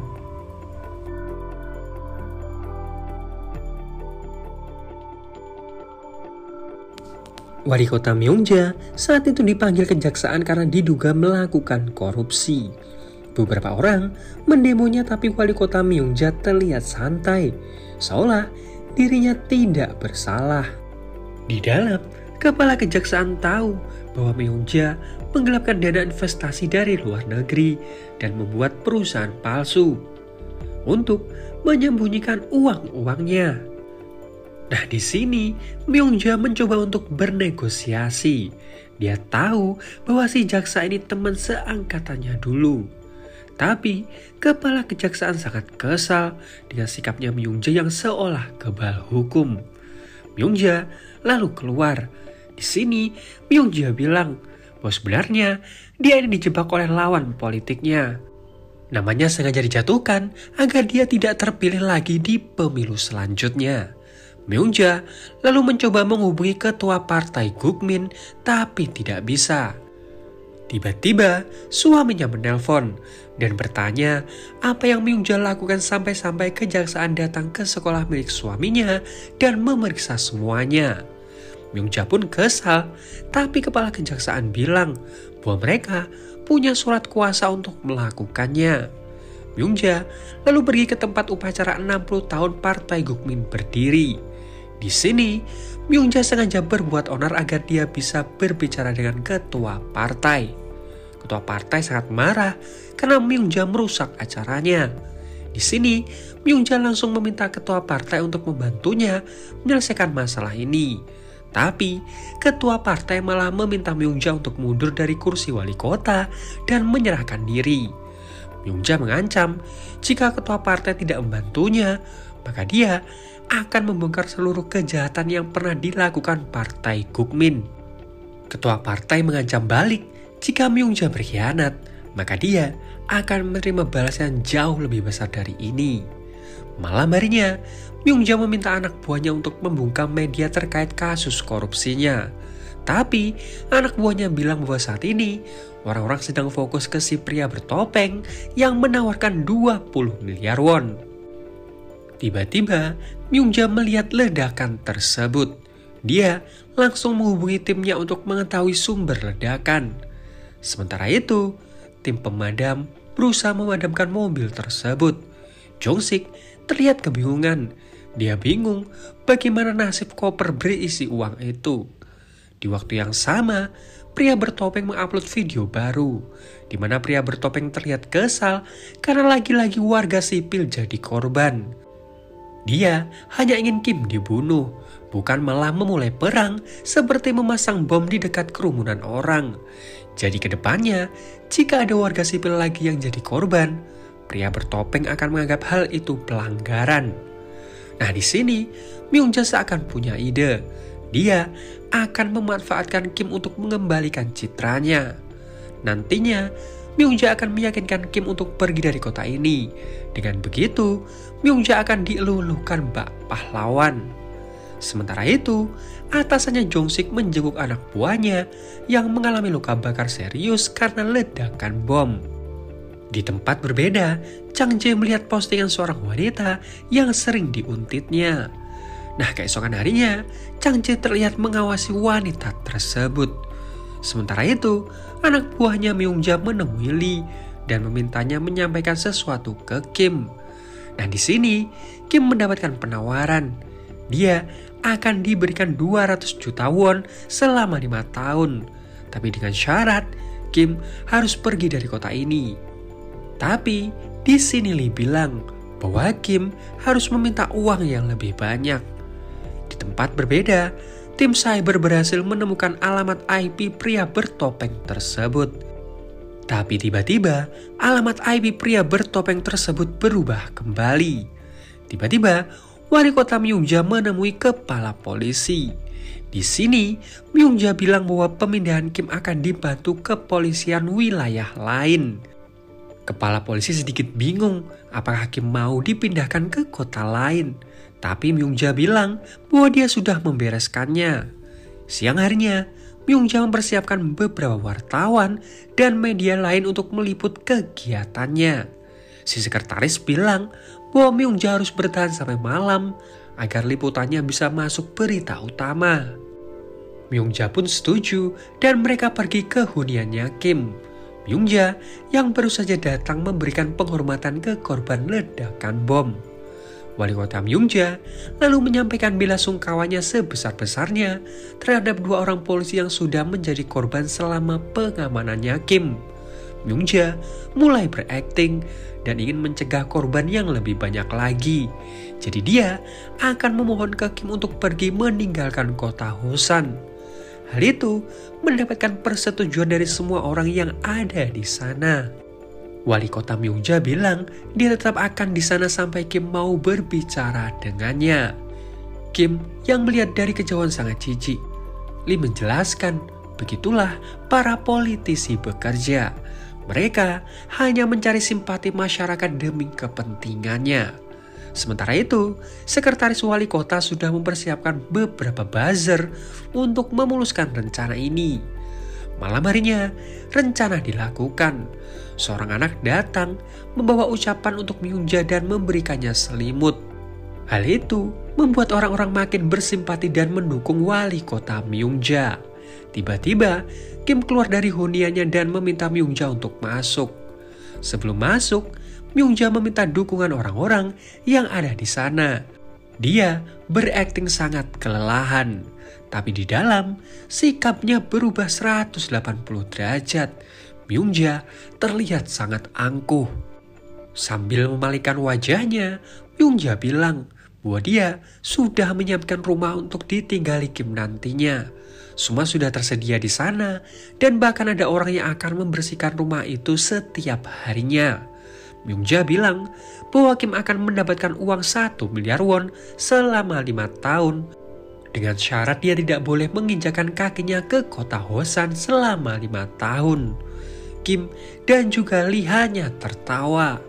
Wali kota Myeongja saat itu dipanggil kejaksaan karena diduga melakukan korupsi. Beberapa orang mendemonya tapi wali kota Myeongja terlihat santai, seolah dirinya tidak bersalah. Di dalam, kepala kejaksaan tahu bahwa Myeongja menggelapkan dana investasi dari luar negeri dan membuat perusahaan palsu untuk menyembunyikan uang-uangnya. Nah, di sini Myeongja mencoba untuk bernegosiasi. Dia tahu bahwa si jaksa ini teman seangkatannya dulu. Tapi kepala kejaksaan sangat kesal dengan sikapnya Myeongja yang seolah kebal hukum. Myeongja lalu keluar. Di sini Myeongja bilang bahwa sebenarnya dia ini dijebak oleh lawan politiknya. Namanya sengaja dijatuhkan agar dia tidak terpilih lagi di pemilu selanjutnya. Myeongja lalu mencoba menghubungi ketua partai Gukmin tapi tidak bisa. Tiba-tiba suaminya menelpon dan bertanya apa yang Myeongja lakukan sampai-sampai kejaksaan datang ke sekolah milik suaminya dan memeriksa semuanya. Myeongja pun kesal, tapi kepala kejaksaan bilang bahwa mereka punya surat kuasa untuk melakukannya. Myeongja lalu pergi ke tempat upacara 60 tahun partai Gukmin berdiri. Di sini, Myeongja sengaja berbuat onar agar dia bisa berbicara dengan ketua partai. Ketua partai sangat marah karena Myeongja merusak acaranya. Di sini, Myeongja langsung meminta ketua partai untuk membantunya menyelesaikan masalah ini. Tapi, ketua partai malah meminta Myeongja untuk mundur dari kursi wali kota dan menyerahkan diri. Myeongja mengancam jika ketua partai tidak membantunya, maka dia akan membongkar seluruh kejahatan yang pernah dilakukan partai Gukmin. Ketua partai mengancam balik jika Myeongja berkhianat, maka dia akan menerima balasan jauh lebih besar dari ini. Malam harinya, Myeongja meminta anak buahnya untuk membungkam media terkait kasus korupsinya. Tapi anak buahnya bilang bahwa saat ini orang-orang sedang fokus ke si pria bertopeng yang menawarkan 20 miliar won. Tiba-tiba Myeongja melihat ledakan tersebut. Dia langsung menghubungi timnya untuk mengetahui sumber ledakan. Sementara itu, tim pemadam berusaha memadamkan mobil tersebut. Jong-sik terlihat kebingungan. Dia bingung bagaimana nasib koper berisi uang itu. Di waktu yang sama, pria bertopeng mengupload video baru, di mana pria bertopeng terlihat kesal karena lagi-lagi warga sipil jadi korban. Dia hanya ingin Kim dibunuh, bukan malah memulai perang seperti memasang bom di dekat kerumunan orang. Jadi kedepannya, jika ada warga sipil lagi yang jadi korban, pria bertopeng akan menganggap hal itu pelanggaran. Nah di sini, Myung-ja seakan punya ide. Dia akan memanfaatkan Kim untuk mengembalikan citranya. Nantinya, Myung-ja akan meyakinkan Kim untuk pergi dari kota ini. Dengan begitu, Myung-ja akan dielulukan bak pahlawan. Sementara itu, atasannya Jong-sik menjenguk anak buahnya yang mengalami luka bakar serius karena ledakan bom. Di tempat berbeda, Chang Jae melihat postingan seorang wanita yang sering diuntitnya. Nah, keesokan harinya, Chang Jae terlihat mengawasi wanita tersebut. Sementara itu, anak buahnya Myung-ja menemui Lee dan memintanya menyampaikan sesuatu ke Kim. Nah, di sini Kim mendapatkan penawaran. Dia akan diberikan 200 juta won selama 5 tahun. Tapi dengan syarat, Kim harus pergi dari kota ini. Tapi di sini Lee bilang bahwa Kim harus meminta uang yang lebih banyak. Di tempat berbeda, tim cyber berhasil menemukan alamat IP pria bertopeng tersebut. Tapi tiba-tiba, alamat IP pria bertopeng tersebut berubah kembali. Tiba-tiba, wali kota Myung-ja menemui kepala polisi. Di sini, Myung-ja bilang bahwa pemindahan Kim akan dibantu kepolisian wilayah lain. Kepala polisi sedikit bingung apakah Kim mau dipindahkan ke kota lain. Tapi Myung-ja bilang bahwa dia sudah membereskannya. Siang harinya, Myung-ja mempersiapkan beberapa wartawan dan media lain untuk meliput kegiatannya. Si sekretaris bilang bahwa Myung-ja harus bertahan sampai malam agar liputannya bisa masuk berita utama. Myung-ja pun setuju dan mereka pergi ke huniannya Kim. Myung-ja yang baru saja datang memberikan penghormatan ke korban ledakan bom. Wali kota Myung-ja lalu menyampaikan bela sungkawanya sebesar-besarnya terhadap 2 orang polisi yang sudah menjadi korban selama pengamanannya Kim. Myung-ja mulai berakting dan ingin mencegah korban yang lebih banyak lagi. Jadi dia akan memohon ke Kim untuk pergi meninggalkan kota Hosan. Hal itu mendapatkan persetujuan dari semua orang yang ada di sana. Wali kota Myung-ja bilang dia tetap akan di sana sampai Kim mau berbicara dengannya. Kim yang melihat dari kejauhan sangat jijik. Lee menjelaskan, begitulah para politisi bekerja. Mereka hanya mencari simpati masyarakat demi kepentingannya. Sementara itu, sekretaris wali kota sudah mempersiapkan beberapa buzzer untuk memuluskan rencana ini. Malam harinya, rencana dilakukan. Seorang anak datang membawa ucapan untuk Myung-ja dan memberikannya selimut. Hal itu membuat orang-orang makin bersimpati dan mendukung wali kota Myung-ja. Tiba-tiba, Kim keluar dari huniannya dan meminta Myung-ja untuk masuk. Sebelum masuk, Myung-ja meminta dukungan orang-orang yang ada di sana. Dia berakting sangat kelelahan. Tapi di dalam, sikapnya berubah 180 derajat. Myung-ja terlihat sangat angkuh. Sambil memalingkan wajahnya, Myung-ja bilang bahwa dia sudah menyiapkan rumah untuk ditinggali Kim nantinya. Semua sudah tersedia di sana dan bahkan ada orang yang akan membersihkan rumah itu setiap harinya. Myung-ja bilang bahwa Kim akan mendapatkan uang 1 miliar won selama 5 tahun. Dengan syarat dia tidak boleh menginjakan kakinya ke kota Hosan selama 5 tahun. Kim dan juga Lee hanya tertawa.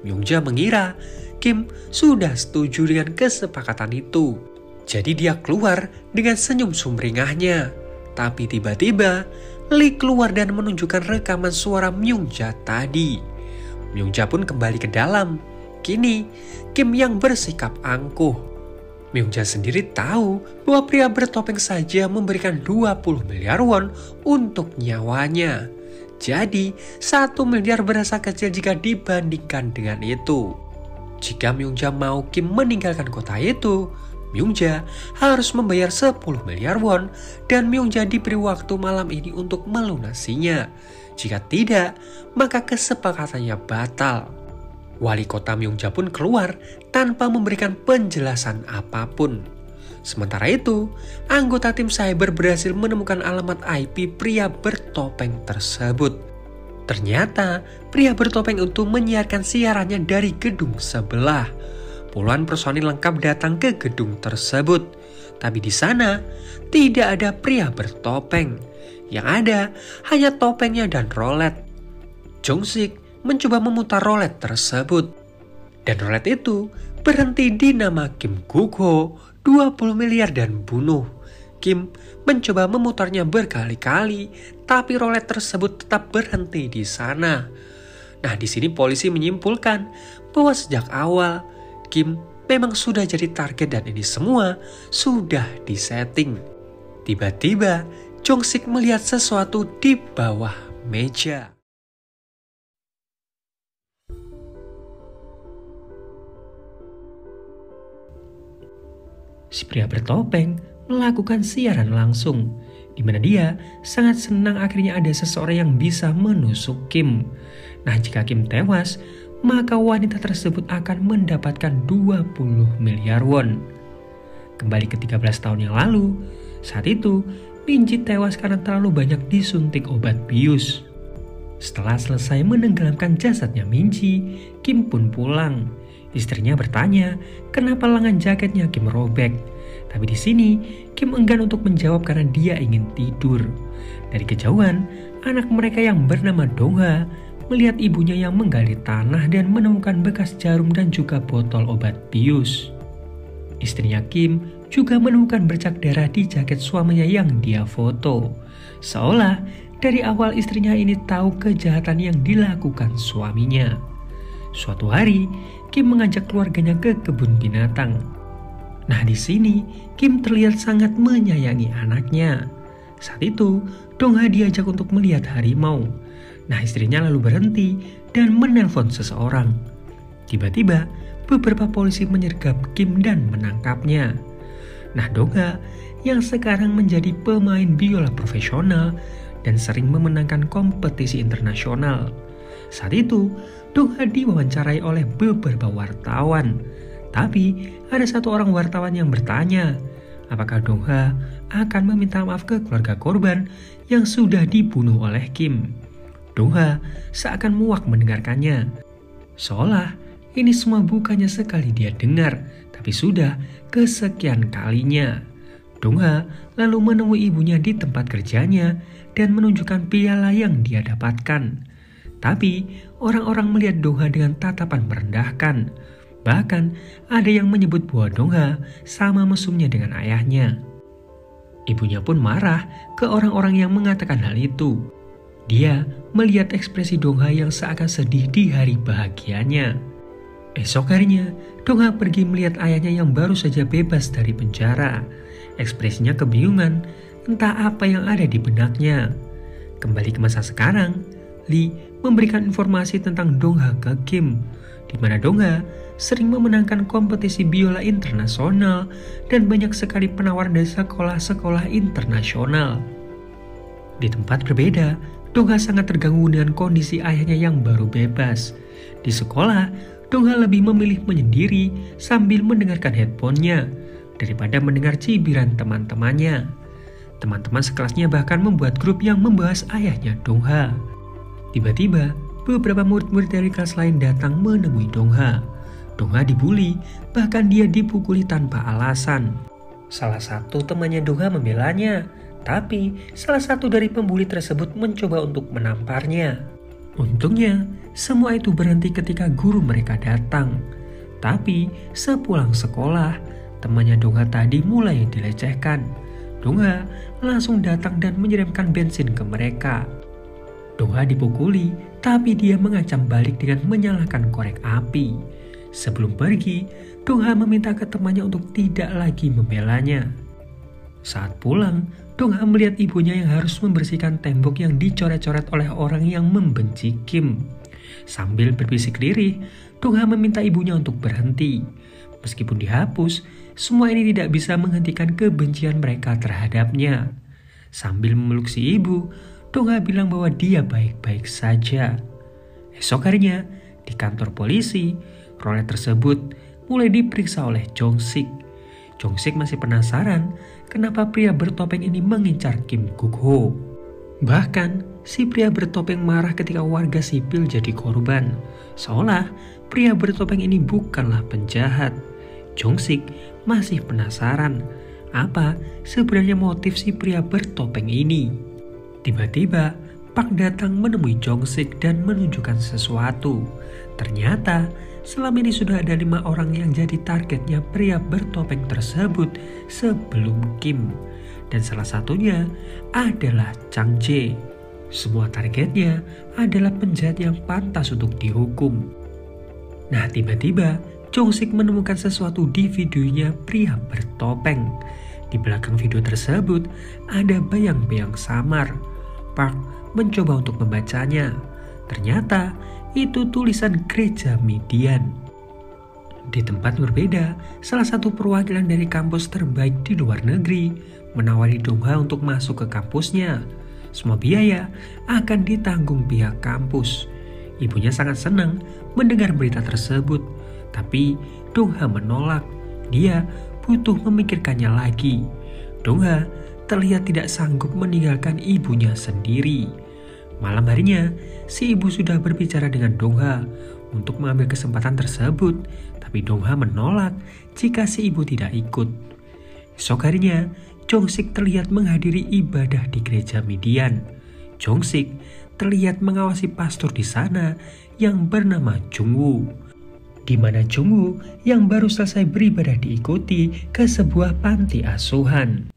Myung-ja mengira Kim sudah setuju dengan kesepakatan itu. Jadi dia keluar dengan senyum sumringahnya. Tapi tiba-tiba Lee keluar dan menunjukkan rekaman suara Myung-ja tadi. Myung-ja pun kembali ke dalam. Kini Kim yang bersikap angkuh. Myung-ja sendiri tahu bahwa pria bertopeng saja memberikan 20 miliar won untuk nyawanya. Jadi 1 miliar berasa kecil jika dibandingkan dengan itu. Jika Myung-ja mau Kim meninggalkan kota itu, Myungja harus membayar 10 miliar won dan Myungja diberi waktu malam ini untuk melunasinya. Jika tidak, maka kesepakatannya batal. Wali kota Myungja pun keluar tanpa memberikan penjelasan apapun. Sementara itu, anggota tim cyber berhasil menemukan alamat IP pria bertopeng tersebut. Ternyata, pria bertopeng itu menyiarkan siarannya dari gedung sebelah. Puluhan personil lengkap datang ke gedung tersebut. Tapi di sana tidak ada pria bertopeng. Yang ada hanya topengnya dan rolet. Jong-sik mencoba memutar rolet tersebut. Dan rolet itu berhenti di nama Kim Guk-ho, 20 miliar dan bunuh. Kim mencoba memutarnya berkali-kali, tapi rolet tersebut tetap berhenti di sana. Nah, di sini polisi menyimpulkan bahwa sejak awal Kim memang sudah jadi target dan ini semua sudah disetting. Tiba-tiba Jong-sik melihat sesuatu di bawah meja. Si pria bertopeng melakukan siaran langsung, di mana dia sangat senang akhirnya ada seseorang yang bisa menusuk Kim. Nah, jika Kim tewas, maka wanita tersebut akan mendapatkan 20 miliar won. Kembali ke 13 tahun yang lalu, saat itu Minji tewas karena terlalu banyak disuntik obat bius. Setelah selesai menenggelamkan jasadnya Minji, Kim pun pulang. Istrinya bertanya kenapa lengan jaketnya Kim robek. Tapi di sini Kim enggan untuk menjawab karena dia ingin tidur. Dari kejauhan, anak mereka yang bernama Dong-ha melihat ibunya yang menggali tanah dan menemukan bekas jarum dan juga botol obat bius. Istrinya Kim juga menemukan bercak darah di jaket suaminya yang dia foto. Seolah dari awal istrinya ini tahu kejahatan yang dilakukan suaminya. Suatu hari, Kim mengajak keluarganya ke kebun binatang. Nah, di sini Kim terlihat sangat menyayangi anaknya. Saat itu, Dong-ha diajak untuk melihat harimau. Nah, istrinya lalu berhenti dan menelpon seseorang. Tiba-tiba, beberapa polisi menyergap Kim dan menangkapnya. Nah, Dong-ha yang sekarang menjadi pemain biola profesional dan sering memenangkan kompetisi internasional. Saat itu, Dong-ha diwawancarai oleh beberapa wartawan. Tapi, ada satu orang wartawan yang bertanya, apakah Dong-ha akan meminta maaf ke keluarga korban yang sudah dibunuh oleh Kim. Dong-ha seakan muak mendengarkannya. Seolah ini semua bukannya sekali dia dengar, tapi sudah kesekian kalinya. Dong-ha lalu menemui ibunya di tempat kerjanya dan menunjukkan piala yang dia dapatkan. Tapi orang-orang melihat Dong-ha dengan tatapan merendahkan. Bahkan ada yang menyebut bahwa Dong-ha sama mesumnya dengan ayahnya. Ibunya pun marah ke orang-orang yang mengatakan hal itu. Dia melihat ekspresi Dong-ha yang seakan sedih di hari bahagianya. Esok harinya, Dong-ha pergi melihat ayahnya yang baru saja bebas dari penjara. Ekspresinya kebingungan, entah apa yang ada di benaknya. Kembali ke masa sekarang, Lee memberikan informasi tentang Dong-ha ke Kim, di mana Dong-ha sering memenangkan kompetisi biola internasional dan banyak sekali penawaran dari sekolah-sekolah internasional. Di tempat berbeda, Dong-ha sangat terganggu dengan kondisi ayahnya yang baru bebas. Di sekolah, Dong-ha lebih memilih menyendiri sambil mendengarkan handphonenya daripada mendengar cibiran teman-temannya. Teman-teman sekelasnya bahkan membuat grup yang membahas ayahnya Dong-ha. Tiba-tiba, beberapa murid-murid dari kelas lain datang menemui Dong-ha. Dong-ha dibully, bahkan dia dipukuli tanpa alasan. Salah satu temannya Dong-ha membelanya, tapi salah satu dari pembuli tersebut mencoba untuk menamparnya. Untungnya, semua itu berhenti ketika guru mereka datang. Tapi sepulang sekolah, temannya Dong-ha tadi mulai dilecehkan. Dong-ha langsung datang dan menyiramkan bensin ke mereka. Dong-ha dipukuli, tapi dia mengancam balik dengan menyalakan korek api. Sebelum pergi, Dong-ha meminta ke temannya untuk tidak lagi membelanya. Saat pulang, Dong-ha melihat ibunya yang harus membersihkan tembok yang dicoret-coret oleh orang yang membenci Kim. Sambil berbisik lirih, Dong-ha meminta ibunya untuk berhenti. Meskipun dihapus, semua ini tidak bisa menghentikan kebencian mereka terhadapnya. Sambil memeluk si ibu, Dong-ha bilang bahwa dia baik-baik saja. Esok harinya, di kantor polisi, Rolet tersebut mulai diperiksa oleh Jong-sik. Jong-sik masih penasaran kenapa pria bertopeng ini mengincar Kim Guk-ho. Bahkan, si pria bertopeng marah ketika warga sipil jadi korban. Seolah pria bertopeng ini bukanlah penjahat. Jong-sik masih penasaran apa sebenarnya motif si pria bertopeng ini. Tiba-tiba, Park datang menemui Jong-sik dan menunjukkan sesuatu. Ternyata, selama ini sudah ada 5 orang yang jadi targetnya pria bertopeng tersebut sebelum Kim. Dan salah satunya adalah Chang Jae. Semua targetnya adalah penjahat yang pantas untuk dihukum. Nah, tiba-tiba Jong-sik menemukan sesuatu di videonya pria bertopeng. Di belakang video tersebut ada bayang-bayang samar. Park mencoba untuk membacanya. Ternyata itu tulisan gereja Midian. Di tempat berbeda, salah satu perwakilan dari kampus terbaik di luar negeri menawari Dong-ha untuk masuk ke kampusnya. Semua biaya akan ditanggung pihak kampus. Ibunya sangat senang mendengar berita tersebut, tapi Dong-ha menolak. Dia butuh memikirkannya lagi. Dong-ha terlihat tidak sanggup meninggalkan ibunya sendiri. Malam harinya, si ibu sudah berbicara dengan Dong-ha untuk mengambil kesempatan tersebut, tapi Dong-ha menolak jika si ibu tidak ikut. Esok harinya, Jong-sik terlihat menghadiri ibadah di gereja Midian. Jong-sik terlihat mengawasi pastor di sana yang bernama Jung-woo, di mana Jung-woo yang baru selesai beribadah diikuti ke sebuah panti asuhan.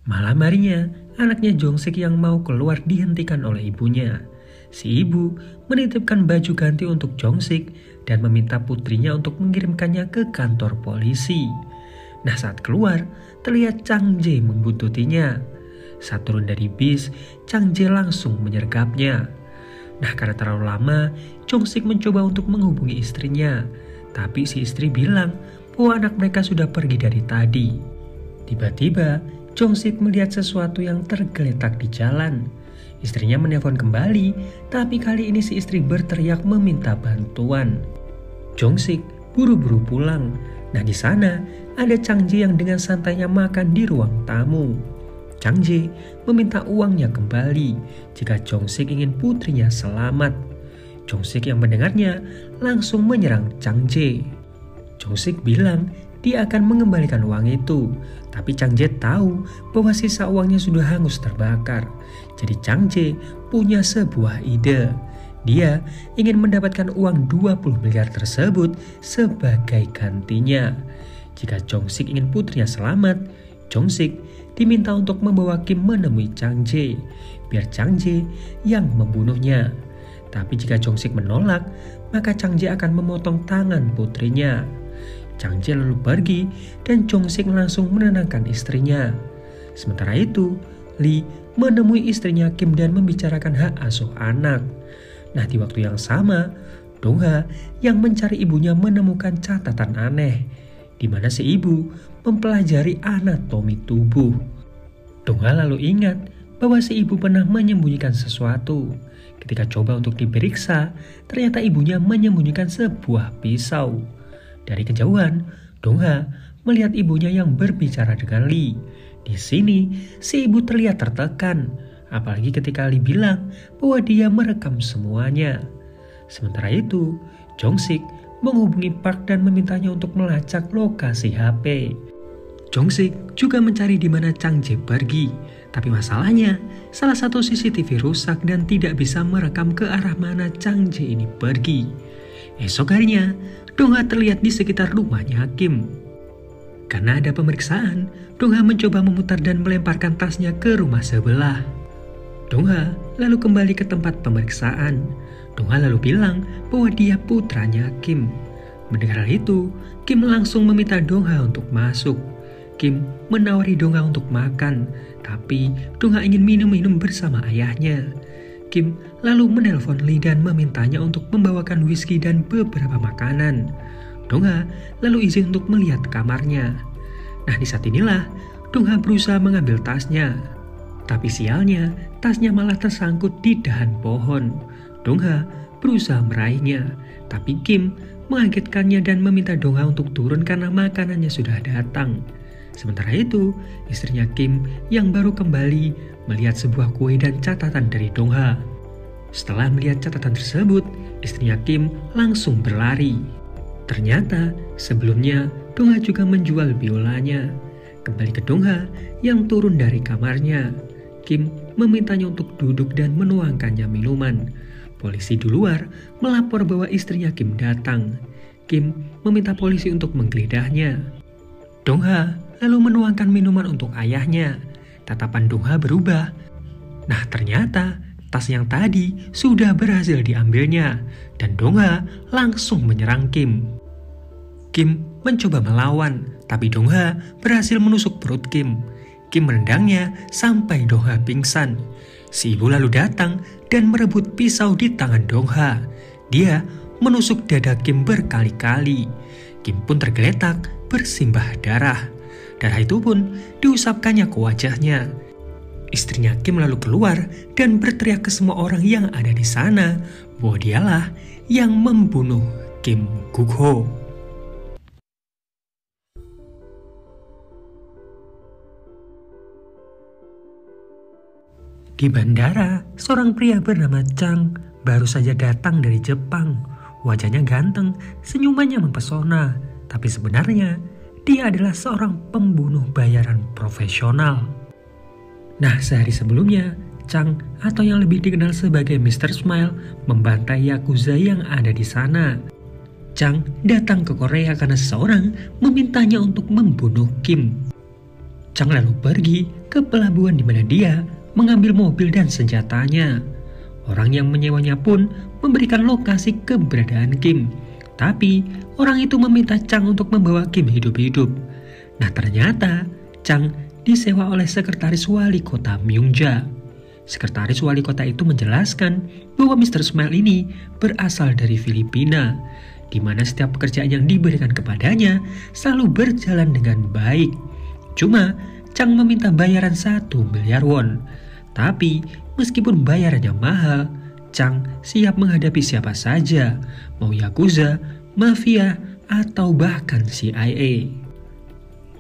Malam harinya, anaknya Jong-sik yang mau keluar dihentikan oleh ibunya. Si ibu menitipkan baju ganti untuk Jong-sik dan meminta putrinya untuk mengirimkannya ke kantor polisi. Nah, saat keluar, terlihat Chang Jae membuntutinya. Saat turun dari bis, Chang Jae langsung menyergapnya. Nah, karena terlalu lama, Jong-sik mencoba untuk menghubungi istrinya. Tapi si istri bilang bahwa anak mereka sudah pergi dari tadi. Tiba-tiba, Jong-sik melihat sesuatu yang tergeletak di jalan. Istrinya menelpon kembali, tapi kali ini si istri berteriak meminta bantuan. Jong-sik buru-buru pulang. Nah, di sana ada Chang Jae yang dengan santainya makan di ruang tamu. Chang Jae meminta uangnya kembali jika Jong-sik ingin putrinya selamat. Jong-sik yang mendengarnya langsung menyerang Chang Jae. Jong-sik bilang dia akan mengembalikan uang itu, tapi Chang Jae tahu bahwa sisa uangnya sudah hangus terbakar. Jadi Chang Jae punya sebuah ide. Dia ingin mendapatkan uang 20 miliar tersebut sebagai gantinya. Jika Jong-sik ingin putrinya selamat, Jong-sik diminta untuk membawa Kim menemui Chang Jae, biar Chang Jae yang membunuhnya. Tapi jika Jong-sik menolak, maka Chang Jae akan memotong tangan putrinya. Chang Jae lalu pergi dan Jong-sik langsung menenangkan istrinya. Sementara itu, Lee menemui istrinya Kim dan membicarakan hak asuh anak. Nah, di waktu yang sama, Dong-ha yang mencari ibunya menemukan catatan aneh, di mana si ibu mempelajari anatomi tubuh. Dong-ha lalu ingat bahwa si ibu pernah menyembunyikan sesuatu. Ketika coba untuk diperiksa, ternyata ibunya menyembunyikan sebuah pisau. Dari kejauhan, Dong-ha melihat ibunya yang berbicara dengan Lee. Di sini, si ibu terlihat tertekan. Apalagi ketika Lee bilang bahwa dia merekam semuanya. Sementara itu, Jong-sik menghubungi Park dan memintanya untuk melacak lokasi HP. Jong-sik juga mencari di mana Chang Jae pergi. Tapi masalahnya, salah satu CCTV rusak dan tidak bisa merekam ke arah mana Chang Jae ini pergi. Esok harinya, Dong-ha terlihat di sekitar rumahnya Kim. Karena ada pemeriksaan, Dong-ha mencoba memutar dan melemparkan tasnya ke rumah sebelah. Dong-ha lalu kembali ke tempat pemeriksaan. Dong-ha lalu bilang bahwa dia putranya Kim. Mendengar hal itu, Kim langsung meminta Dong-ha untuk masuk. Kim menawari Dong-ha untuk makan, tapi Dong-ha ingin minum-minum bersama ayahnya. Kim lalu menelpon Lee dan memintanya untuk membawakan whisky dan beberapa makanan. Dongha lalu izin untuk melihat kamarnya. Nah, di saat inilah Dongha berusaha mengambil tasnya. Tapi sialnya, tasnya malah tersangkut di dahan pohon. Dongha berusaha meraihnya, tapi Kim mengagetkannya dan meminta Dongha untuk turun karena makanannya sudah datang. Sementara itu, istrinya Kim yang baru kembali melihat sebuah kue dan catatan dari Dongha. Setelah melihat catatan tersebut, istrinya Kim langsung berlari. Ternyata sebelumnya Dongha juga menjual biolanya. Kembali ke Dongha yang turun dari kamarnya, Kim memintanya untuk duduk dan menuangkannya minuman. Polisi di luar melapor bahwa istrinya Kim datang. Kim meminta polisi untuk menggeledah,nya. Dongha lalu menuangkan minuman untuk ayahnya. Tatapan Dongha berubah. Nah, ternyata tas yang tadi sudah berhasil diambilnya dan Dongha langsung menyerang Kim. Kim mencoba melawan, tapi Dongha berhasil menusuk perut Kim. Kim menendangnya sampai Dongha pingsan. Si ibu lalu datang dan merebut pisau di tangan Dongha. Dia menusuk dada Kim berkali-kali. Kim pun tergeletak bersimbah darah. Darah itu pun diusapkannya ke wajahnya. Istrinya Kim lalu keluar dan berteriak ke semua orang yang ada di sana bahwa dialah yang membunuh Kim Guk-ho. Di bandara, seorang pria bernama Chang baru saja datang dari Jepang. Wajahnya ganteng, senyumannya mempesona, tapi sebenarnya dia adalah seorang pembunuh bayaran profesional. Nah, sehari sebelumnya, Chang atau yang lebih dikenal sebagai Mr. Smile membantai Yakuza yang ada di sana. Chang datang ke Korea karena seseorang memintanya untuk membunuh Kim. Chang lalu pergi ke pelabuhan di mana dia mengambil mobil dan senjatanya. Orang yang menyewanya pun memberikan lokasi keberadaan Kim. Tapi orang itu meminta Chang untuk membawa Kim hidup-hidup. Nah, ternyata Chang disewa oleh sekretaris wali kota Myungja. Sekretaris wali kota itu menjelaskan bahwa Mr. Smile ini berasal dari Filipina, di mana setiap pekerjaan yang diberikan kepadanya selalu berjalan dengan baik. Cuma Chang meminta bayaran 1 miliar won. Tapi meskipun bayarannya mahal, Chang siap menghadapi siapa saja, mau Yakuza, mafia, atau bahkan CIA.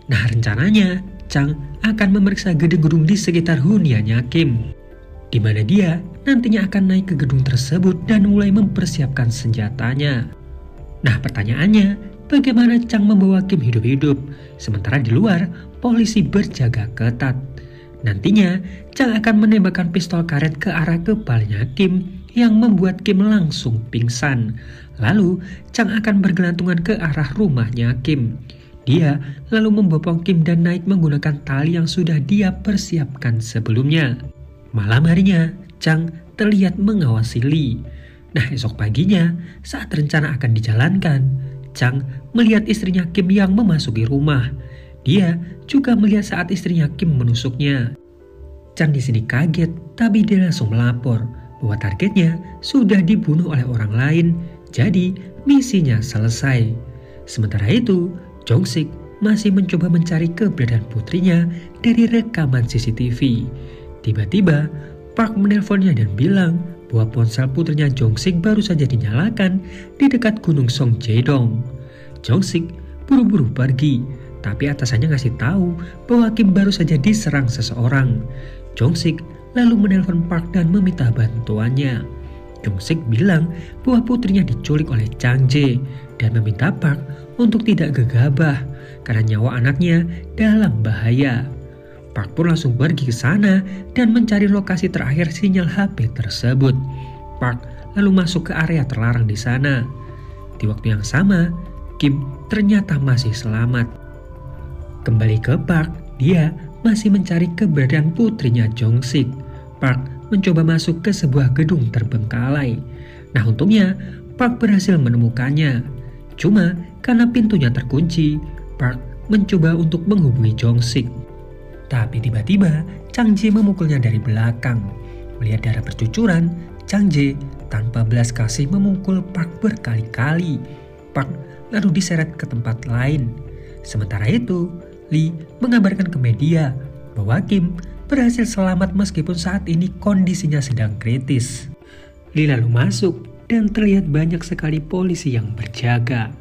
Nah, rencananya Chang akan memeriksa gedung-gedung di sekitar huniannya Kim, di mana dia nantinya akan naik ke gedung tersebut dan mulai mempersiapkan senjatanya. Nah, pertanyaannya, bagaimana Chang membawa Kim hidup-hidup, sementara di luar polisi berjaga ketat? Nantinya, Chang akan menembakkan pistol karet ke arah kepalanya Kim yang membuat Kim langsung pingsan. Lalu, Chang akan bergelantungan ke arah rumahnya Kim. Dia lalu membopong Kim dan naik menggunakan tali yang sudah dia persiapkan sebelumnya. Malam harinya, Chang terlihat mengawasi Lee. Nah, esok paginya, saat rencana akan dijalankan, Chang melihat istrinya Kim yang memasuki rumah. Dia juga melihat saat istrinya Kim menusuknya. Chang di sini kaget, tapi dia langsung melapor bahwa targetnya sudah dibunuh oleh orang lain, jadi misinya selesai. Sementara itu, Jong-sik masih mencoba mencari keberadaan putrinya dari rekaman CCTV. Tiba-tiba, Park menelponnya dan bilang bahwa ponsel putrinya Jong-sik baru saja dinyalakan di dekat Gunung Songjae-dong. Jong-sik buru-buru pergi, tapi atasannya ngasih tahu bahwa Kim baru saja diserang seseorang. Jong-sik lalu menelpon Park dan meminta bantuannya. Jong-sik bilang bahwa putrinya diculik oleh Chang Jae dan meminta Park untuk tidak gegabah karena nyawa anaknya dalam bahaya. Park pun langsung pergi ke sana dan mencari lokasi terakhir sinyal HP tersebut. Park lalu masuk ke area terlarang di sana. Di waktu yang sama, Kim ternyata masih selamat. Kembali ke Park, dia masih mencari keberadaan putrinya Jong-sik. Park mencoba masuk ke sebuah gedung terbengkalai. Nah, untungnya Park berhasil menemukannya. Cuma karena pintunya terkunci, Park mencoba untuk menghubungi Jong-sik. Tapi tiba-tiba Chang Jae memukulnya dari belakang. Melihat darah bercucuran, Chang Jae tanpa belas kasih memukul Park berkali-kali. Park lalu diseret ke tempat lain. Sementara itu, Lee mengabarkan ke media bahwa Kim berhasil selamat meskipun saat ini kondisinya sedang kritis. Lee lalu masuk dan terlihat banyak sekali polisi yang berjaga.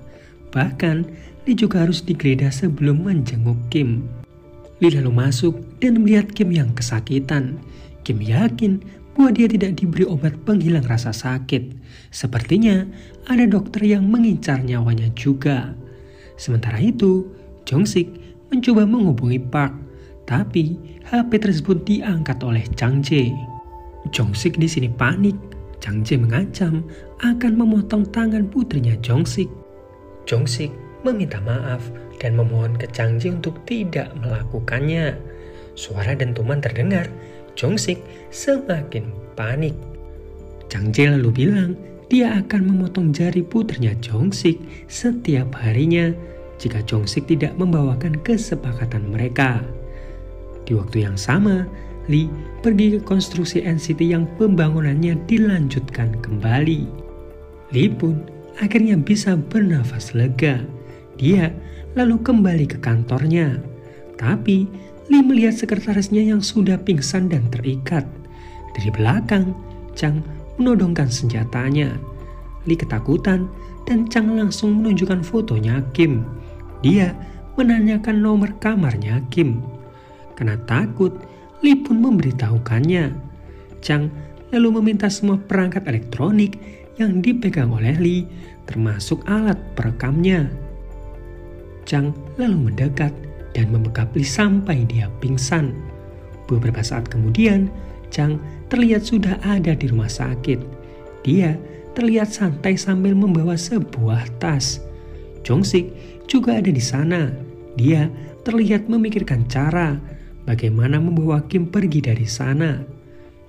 Bahkan, Lee juga harus digeledah sebelum menjenguk Kim. Lee lalu masuk dan melihat Kim yang kesakitan. Kim yakin bahwa dia tidak diberi obat penghilang rasa sakit. Sepertinya ada dokter yang mengincar nyawanya juga. Sementara itu, Jong-sik mencoba menghubungi Park, tapi HP tersebut diangkat oleh Chang Jae. Jong-sik di sini panik. Chang Jae mengancam akan memotong tangan putrinya Jong-sik. Jong-sik meminta maaf dan memohon ke Chang Jae untuk tidak melakukannya. Suara dentuman terdengar. Jong-sik semakin panik. Chang Jae lalu bilang dia akan memotong jari putrinya Jong-sik setiap harinya jika Jong-sik tidak membawakan kesepakatan mereka. Di waktu yang sama, Lee pergi ke konstruksi NCT yang pembangunannya dilanjutkan kembali. Lee pun akhirnya bisa bernafas lega. Dia lalu kembali ke kantornya. Tapi Lee melihat sekretarisnya yang sudah pingsan dan terikat. Dari belakang, Chang menodongkan senjatanya. Lee ketakutan dan Chang langsung menunjukkan fotonya Kim. Dia menanyakan nomor kamarnya Kim. Karena takut, Lee pun memberitahukannya. Chang lalu meminta semua perangkat elektronik yang dipegang oleh Lee, termasuk alat perekamnya. Chang lalu mendekat dan membekap Lee sampai dia pingsan. Beberapa saat kemudian, Chang terlihat sudah ada di rumah sakit. Dia terlihat santai sambil membawa sebuah tas. Jong-sik juga ada di sana. Dia terlihat memikirkan cara bagaimana membawa Kim pergi dari sana.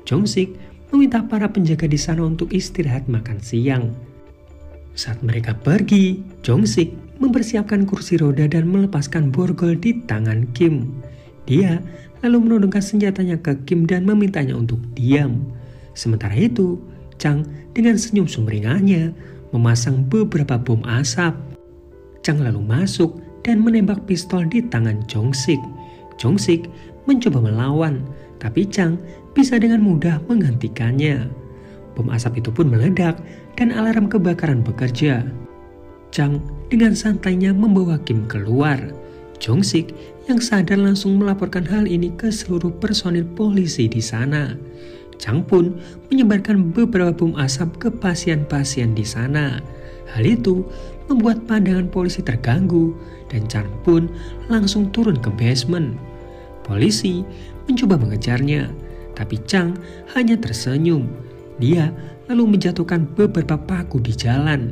Jong-sik meminta para penjaga di sana untuk istirahat makan siang. Saat mereka pergi, Jong-sik mempersiapkan kursi roda dan melepaskan borgol di tangan Kim. Dia lalu menodongkan senjatanya ke Kim dan memintanya untuk diam. Sementara itu, Chang dengan senyum sumringahnya memasang beberapa bom asap. Chang lalu masuk dan menembak pistol di tangan Jong-sik. Jong-sik mencoba melawan, tapi Chang bisa dengan mudah menghentikannya. Bom asap itu pun meledak dan alarm kebakaran bekerja. Chang dengan santainya membawa Kim keluar. Jong-sik yang sadar langsung melaporkan hal ini ke seluruh personil polisi di sana. Chang pun menyebarkan beberapa bom asap ke pasien-pasien di sana. Hal itu membuat pandangan polisi terganggu dan Chang pun langsung turun ke basement. Polisi mencoba mengejarnya, tapi Chang hanya tersenyum. Dia lalu menjatuhkan beberapa paku di jalan.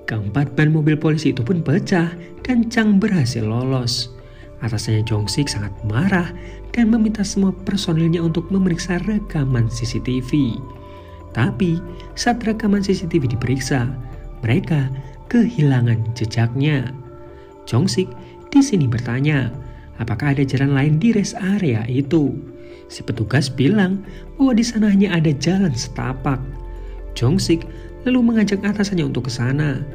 Keempat ban mobil polisi itu pun pecah dan Chang berhasil lolos. Atasannya Jong-sik sangat marah dan meminta semua personilnya untuk memeriksa rekaman CCTV. Tapi saat rekaman CCTV diperiksa, mereka kehilangan jejaknya. Jong-sik di sini bertanya, apakah ada jalan lain di rest area itu? Si petugas bilang bahwa di sana hanya ada jalan setapak. Jong-sik lalu mengajak atasannya untuk ke sana.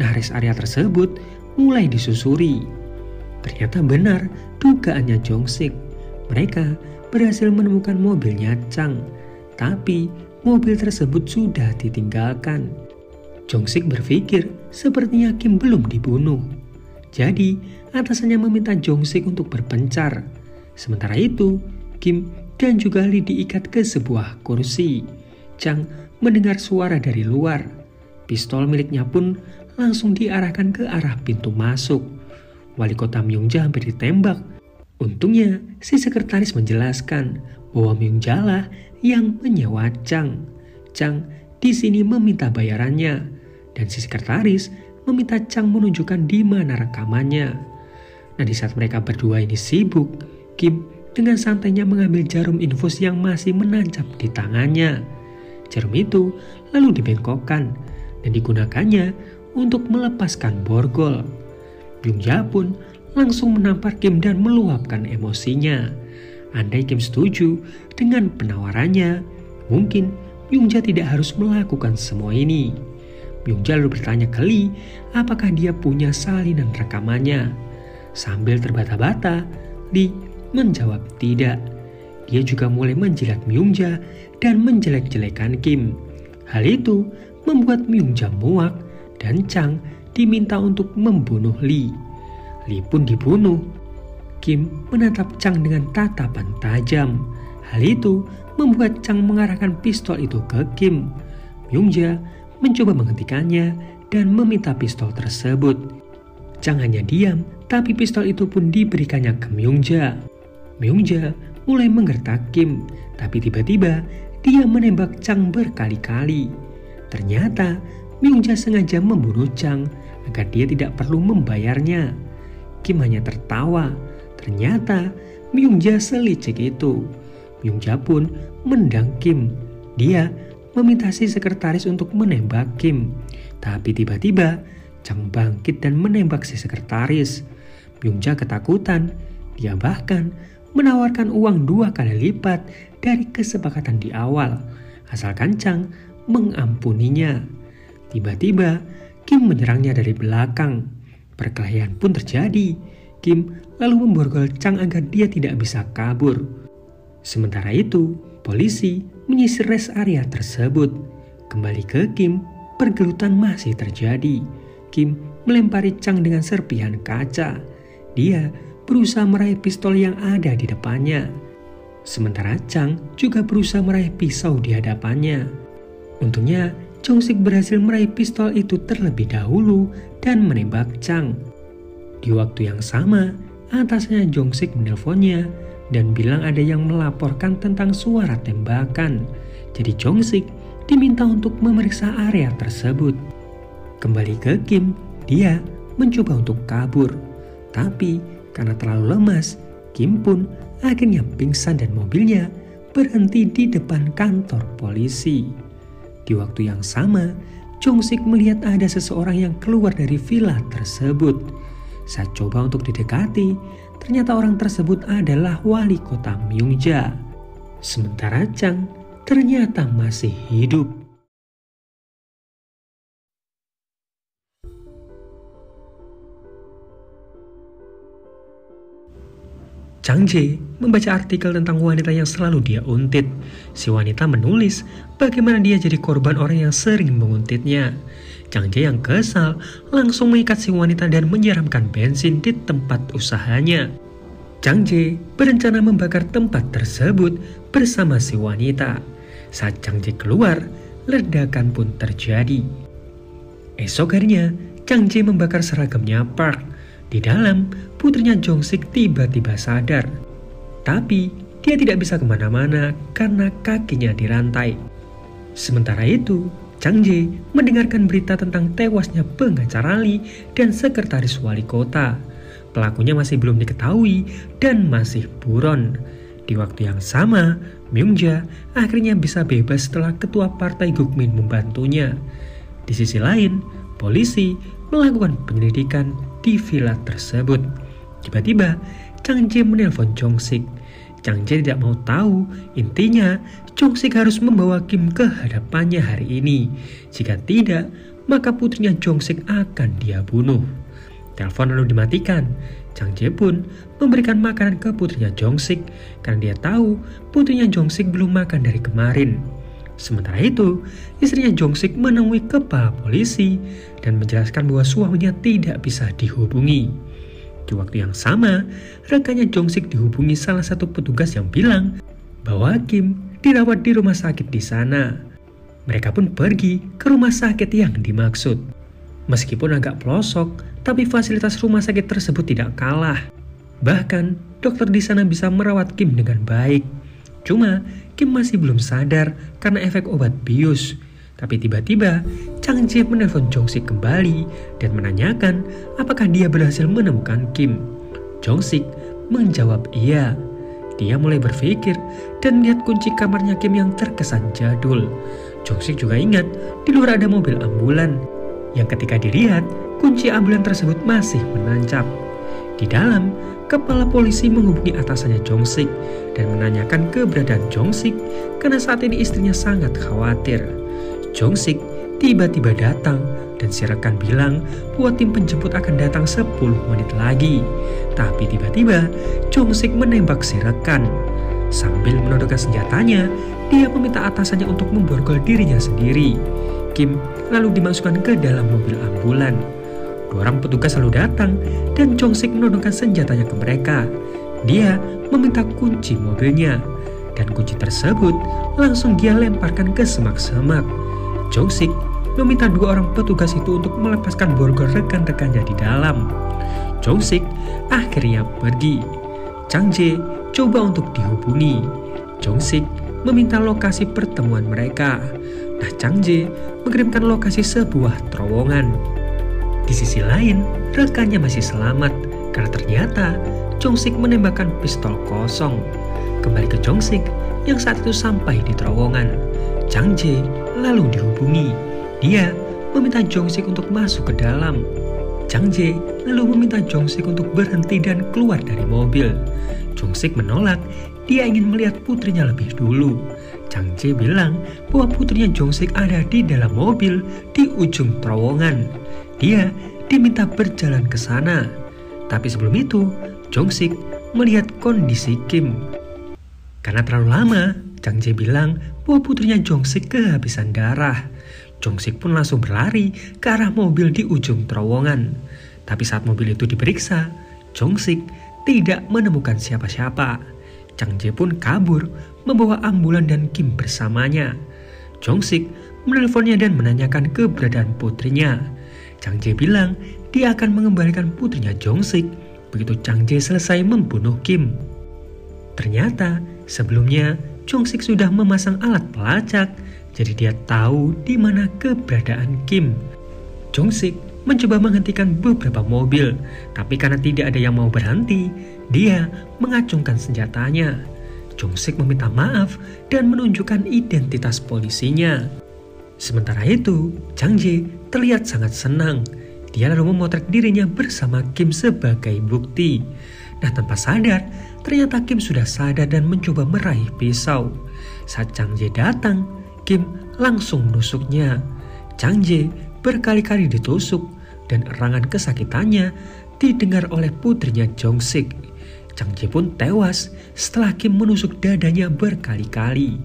Nah, rest area tersebut mulai disusuri. Ternyata benar dugaannya Jong-sik. Mereka berhasil menemukan mobilnya Chang, tapi mobil tersebut sudah ditinggalkan. Jong-sik berpikir sepertinya Kim belum dibunuh. Jadi atasannya meminta Jong-sik untuk berpencar. Sementara itu, Kim dan juga Lee diikat ke sebuah kursi. Chang mendengar suara dari luar. Pistol miliknya pun langsung diarahkan ke arah pintu masuk. Wali kota Myungja hampir ditembak. Untungnya si sekretaris menjelaskan bahwa Myungja lah yang menyewa Chang. Chang di sini meminta bayarannya dan si sekretaris meminta Chang menunjukkan di mana rekamannya. Nah, di saat mereka berdua ini sibuk, Kim dengan santainya mengambil jarum infus yang masih menancap di tangannya. Jarum itu lalu dibengkokkan dan digunakannya untuk melepaskan borgol. Myungja pun langsung menampar Kim dan meluapkan emosinya. Andai Kim setuju dengan penawarannya, mungkin Myungja tidak harus melakukan semua ini. Myung-ja lalu bertanya ke Lee apakah dia punya salinan rekamannya. Sambil terbata-bata, Lee menjawab tidak. Dia juga mulai menjilat Myung-ja dan menjelek-jelekan Kim. Hal itu membuat Myung-ja muak dan Chang diminta untuk membunuh Lee. Lee pun dibunuh. Kim menatap Chang dengan tatapan tajam. Hal itu membuat Chang mengarahkan pistol itu ke Kim. Myung-ja mencoba menghentikannya dan meminta pistol tersebut. Chang hanya diam, tapi pistol itu pun diberikannya ke Myung-ja. Myung-ja mulai menggertak Kim, tapi tiba-tiba dia menembak Chang berkali-kali. Ternyata Myung-ja sengaja membunuh Chang agar dia tidak perlu membayarnya. Kim hanya tertawa. Ternyata Myung-ja selicik itu. Myung-ja pun mendang Kim. Dia meminta si sekretaris untuk menembak Kim. Tapi tiba-tiba Chang bangkit dan menembak si sekretaris. Myung-ja ketakutan. Dia bahkan menawarkan uang 2 kali lipat dari kesepakatan di awal, asalkan Chang mengampuninya. Tiba-tiba Kim menyerangnya dari belakang. Perkelahian pun terjadi. Kim lalu memborgol Chang agar dia tidak bisa kabur. Sementara itu, polisi menyisir rest area tersebut. Kembali ke Kim, pergelutan masih terjadi. Kim melempari Chang dengan serpihan kaca. Dia berusaha meraih pistol yang ada di depannya. Sementara Chang juga berusaha meraih pisau di hadapannya. Untungnya, Jong-sik berhasil meraih pistol itu terlebih dahulu dan menembak Chang. Di waktu yang sama, atasnya Jong-sik menelponnya dan bilang ada yang melaporkan tentang suara tembakan. Jadi Jong-sik diminta untuk memeriksa area tersebut. Kembali ke Kim, dia mencoba untuk kabur. Tapi karena terlalu lemas, Kim pun akhirnya pingsan dan mobilnya berhenti di depan kantor polisi. Di waktu yang sama, Jong-sik melihat ada seseorang yang keluar dari villa tersebut. Saat coba untuk didekati, ternyata orang tersebut adalah wali kota Myung-ja. Sementara Chang ternyata masih hidup. Chang Jae membaca artikel tentang wanita yang selalu dia untit. Si wanita menulis bagaimana dia jadi korban orang yang sering menguntitnya. Chang Jae yang kesal langsung mengikat si wanita dan menyiramkan bensin di tempat usahanya. Chang Jae berencana membakar tempat tersebut bersama si wanita. Saat Chang Jae keluar, ledakan pun terjadi. Esok harinya, Chang Jae membakar seragamnya Park. Di dalam, putrinya Jong-sik tiba-tiba sadar. Tapi dia tidak bisa kemana-mana karena kakinya dirantai. Sementara itu, Chang Jae mendengarkan berita tentang tewasnya pengacara Lee dan sekretaris wali kota. Pelakunya masih belum diketahui dan masih buron. Di waktu yang sama, Myung-ja akhirnya bisa bebas setelah ketua partai Gukmin membantunya. Di sisi lain, polisi melakukan penyelidikan di villa tersebut. Tiba-tiba, Chang Jae menelpon Jong-sik. Chang Jae tidak mau tahu, intinya Jong-sik harus membawa Kim ke hadapannya hari ini. Jika tidak, maka putrinya Jong-sik akan dia bunuh. Telepon lalu dimatikan. Chang Jae pun memberikan makanan ke putrinya Jong-sik karena dia tahu putrinya Jong-sik belum makan dari kemarin. Sementara itu, istrinya Jong-sik menemui kepala polisi dan menjelaskan bahwa suaminya tidak bisa dihubungi. Di waktu yang sama, rekannya Jong-sik dihubungi salah satu petugas yang bilang bahwa Kim dirawat di rumah sakit di sana. Mereka pun pergi ke rumah sakit yang dimaksud. Meskipun agak pelosok, tapi fasilitas rumah sakit tersebut tidak kalah. Bahkan, dokter di sana bisa merawat Kim dengan baik. Cuma, Kim masih belum sadar karena efek obat bius. Tapi tiba-tiba, Chang Jae menelpon Jong-sik kembali dan menanyakan apakah dia berhasil menemukan Kim. Jong-sik menjawab iya. Dia mulai berpikir dan melihat kunci kamarnya Kim yang terkesan jadul. Jong-sik juga ingat di luar ada mobil ambulan yang ketika dilihat, kunci ambulan tersebut masih menancap. Di dalam, kepala polisi menghubungi atasannya Jong-sik dan menanyakan keberadaan Jong-sik karena saat ini istrinya sangat khawatir. Jong-sik tiba-tiba datang dan si rekan bilang bahwa tim penjemput akan datang 10 menit lagi. Tapi tiba-tiba Jong-sik menembak si rekan. Sambil menodongkan senjatanya, dia meminta atasannya untuk memborgol dirinya sendiri. Kim lalu dimasukkan ke dalam mobil ambulan. 2 orang petugas lalu datang dan Jong-sik menodongkan senjatanya ke mereka. Dia meminta kunci mobilnya dan kunci tersebut langsung dia lemparkan ke semak-semak. Jong-sik meminta 2 orang petugas itu untuk melepaskan borgol rekan-rekannya di dalam. Jong-sik akhirnya pergi. Chang Jae coba untuk dihubungi. Jong-sik meminta lokasi pertemuan mereka. Nah, Chang Jae mengirimkan lokasi sebuah terowongan. Di sisi lain, rekannya masih selamat karena ternyata Jong-sik menembakkan pistol kosong. Kembali ke Jong-sik yang saat itu sampai di terowongan. Chang Jae lalu dihubungi. Dia meminta Jong-sik untuk masuk ke dalam. Chang Jae lalu meminta Jong-sik untuk berhenti dan keluar dari mobil. Jong-sik menolak, dia ingin melihat putrinya lebih dulu. Chang Jae bilang bahwa putrinya Jong-sik ada di dalam mobil di ujung terowongan. Dia diminta berjalan ke sana. Tapi sebelum itu, Jong-sik melihat kondisi Kim. Karena terlalu lama, Chang Jae bilang bahwa putrinya Jong-sik kehabisan darah. Jong-sik pun langsung berlari ke arah mobil di ujung terowongan. Tapi saat mobil itu diperiksa, Jong-sik tidak menemukan siapa-siapa. Chang Jae pun kabur membawa ambulan dan Kim bersamanya. Jong-sik menelponnya dan menanyakan keberadaan putrinya. Chang Jae bilang dia akan mengembalikan putrinya Jong-sik begitu Chang Jae selesai membunuh Kim. Ternyata sebelumnya Jong-sik sudah memasang alat pelacak, jadi dia tahu di mana keberadaan Kim. Jong-sik mencoba menghentikan beberapa mobil, tapi karena tidak ada yang mau berhenti, dia mengacungkan senjatanya. Jong-sik meminta maaf dan menunjukkan identitas polisinya. Sementara itu, Chang Jae terlihat sangat senang. Dia lalu memotret dirinya bersama Kim sebagai bukti. Nah, tanpa sadar, ternyata Kim sudah sadar dan mencoba meraih pisau. Saat Chang Jae datang, Kim langsung menusuknya. Chang Jae berkali-kali ditusuk dan erangan kesakitannya didengar oleh putrinya Jong-sik. Chang Jae pun tewas setelah Kim menusuk dadanya berkali-kali.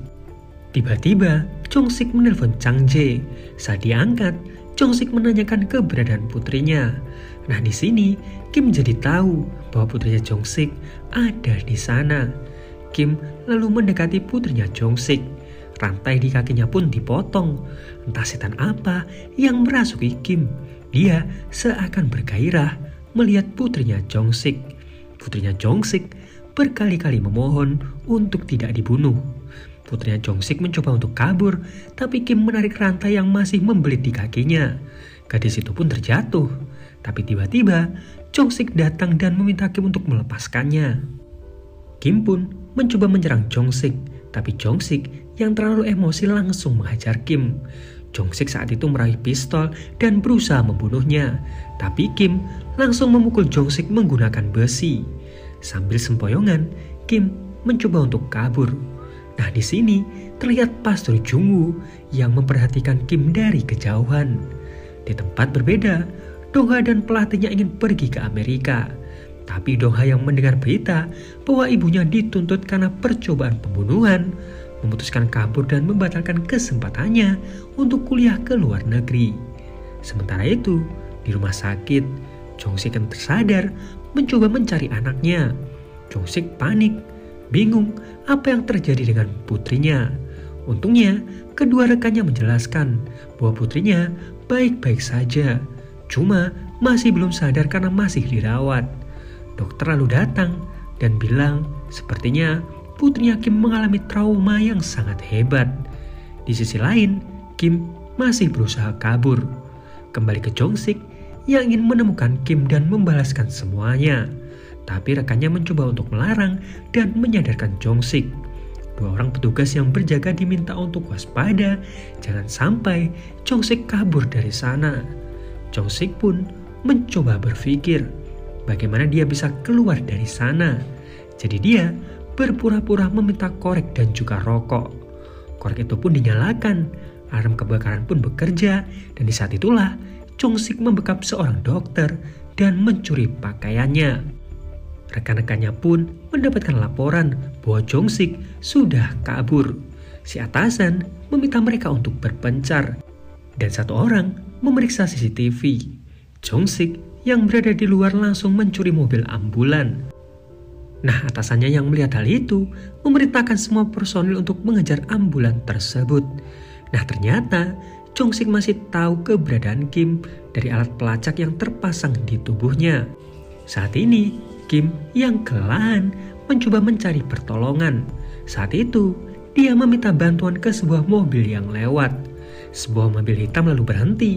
Tiba-tiba, Jong-sik menelpon Chang Jae. Saat diangkat, Jong-sik menanyakan keberadaan putrinya. Nah, di sini Kim jadi tahu bahwa putrinya Jong-sik ada di sana. Kim lalu mendekati putrinya Jong-sik. Rantai di kakinya pun dipotong. Entah setan apa yang merasuki Kim. Dia seakan bergairah melihat putrinya Jong-sik. Putrinya Jong-sik berkali-kali memohon untuk tidak dibunuh. Putrinya Jong-sik mencoba untuk kabur, tapi Kim menarik rantai yang masih membelit di kakinya. Gadis itu pun terjatuh, tapi tiba-tiba Jong-sik datang dan meminta Kim untuk melepaskannya. Kim pun mencoba menyerang Jong-sik, tapi Jong-sik yang terlalu emosi langsung menghajar Kim. Jong-sik saat itu meraih pistol dan berusaha membunuhnya, tapi Kim langsung memukul Jong-sik menggunakan besi. Sambil sempoyongan, Kim mencoba untuk kabur. Nah, di sini terlihat Pastor Jung-woo yang memperhatikan Kim dari kejauhan. Di tempat berbeda, Dong-ha dan pelatihnya ingin pergi ke Amerika. Tapi Dong-ha yang mendengar berita bahwa ibunya dituntut karena percobaan pembunuhan, memutuskan kabur dan membatalkan kesempatannya untuk kuliah ke luar negeri. Sementara itu, di rumah sakit, Jong-sik yang tersadar mencoba mencari anaknya. Jong-sik panik, bingung apa yang terjadi dengan putrinya. Untungnya, kedua rekannya menjelaskan bahwa putrinya baik-baik saja, cuma masih belum sadar karena masih dirawat. Dokter lalu datang dan bilang sepertinya putrinya Kim mengalami trauma yang sangat hebat. Di sisi lain, Kim masih berusaha kabur. Kembali ke Jong-sik yang ingin menemukan Kim dan membalaskan semuanya. Tapi rekannya mencoba untuk melarang dan menyadarkan Jong-sik. 2 orang petugas yang berjaga diminta untuk waspada, jangan sampai Jong-sik kabur dari sana. Jong-sik pun mencoba berpikir bagaimana dia bisa keluar dari sana. Jadi dia berpura-pura meminta korek dan juga rokok. Korek itu pun dinyalakan. Alarm kebakaran pun bekerja dan di saat itulah Jong-sik membekap seorang dokter dan mencuri pakaiannya. Rekan-rekannya pun mendapatkan laporan bahwa Jong-sik sudah kabur. Si atasan meminta mereka untuk berpencar dan satu orang memeriksa CCTV. Jong-sik yang berada di luar langsung mencuri mobil ambulan. Nah, atasannya yang melihat hal itu memerintahkan semua personil untuk mengejar ambulan tersebut. Nah, ternyata Jong-sik masih tahu keberadaan Kim dari alat pelacak yang terpasang di tubuhnya. Saat ini, Kim yang kelelahan mencoba mencari pertolongan. Saat itu, dia meminta bantuan ke sebuah mobil yang lewat. Sebuah mobil hitam lalu berhenti.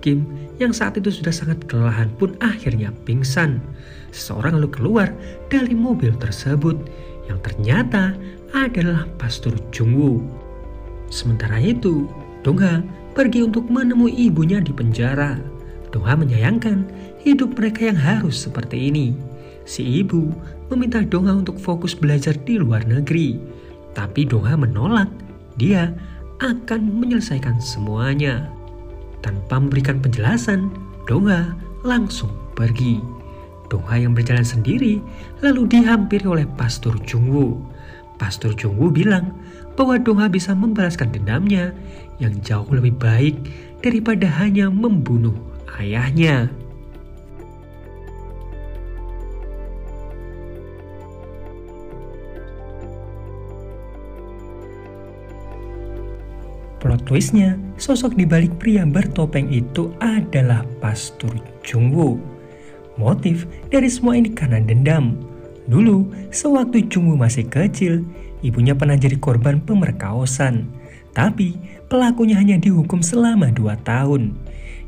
Kim yang saat itu sudah sangat kelelahan pun akhirnya pingsan. Seseorang lalu keluar dari mobil tersebut yang ternyata adalah Pastor Jung-woo. Sementara itu, Dong-ha pergi untuk menemui ibunya di penjara. Dong-ha menyayangkan hidup mereka yang harus seperti ini. Si ibu meminta Dong-ha untuk fokus belajar di luar negeri. Tapi Dong-ha menolak. Dia akan menyelesaikan semuanya. Tanpa memberikan penjelasan, Dong-ha langsung pergi. Dong-ha yang berjalan sendiri lalu dihampiri oleh Pastor Jung-woo. Pastor Jung-woo bilang bahwa Dong-ha bisa membalaskan dendamnya yang jauh lebih baik daripada hanya membunuh ayahnya. Plot twistnya, sosok di balik pria bertopeng itu adalah Pastor Jung-woo. Motif dari semua ini karena dendam. Dulu, sewaktu Jung-woo masih kecil, ibunya pernah jadi korban pemerkosaan. Tapi, pelakunya hanya dihukum selama 2 tahun.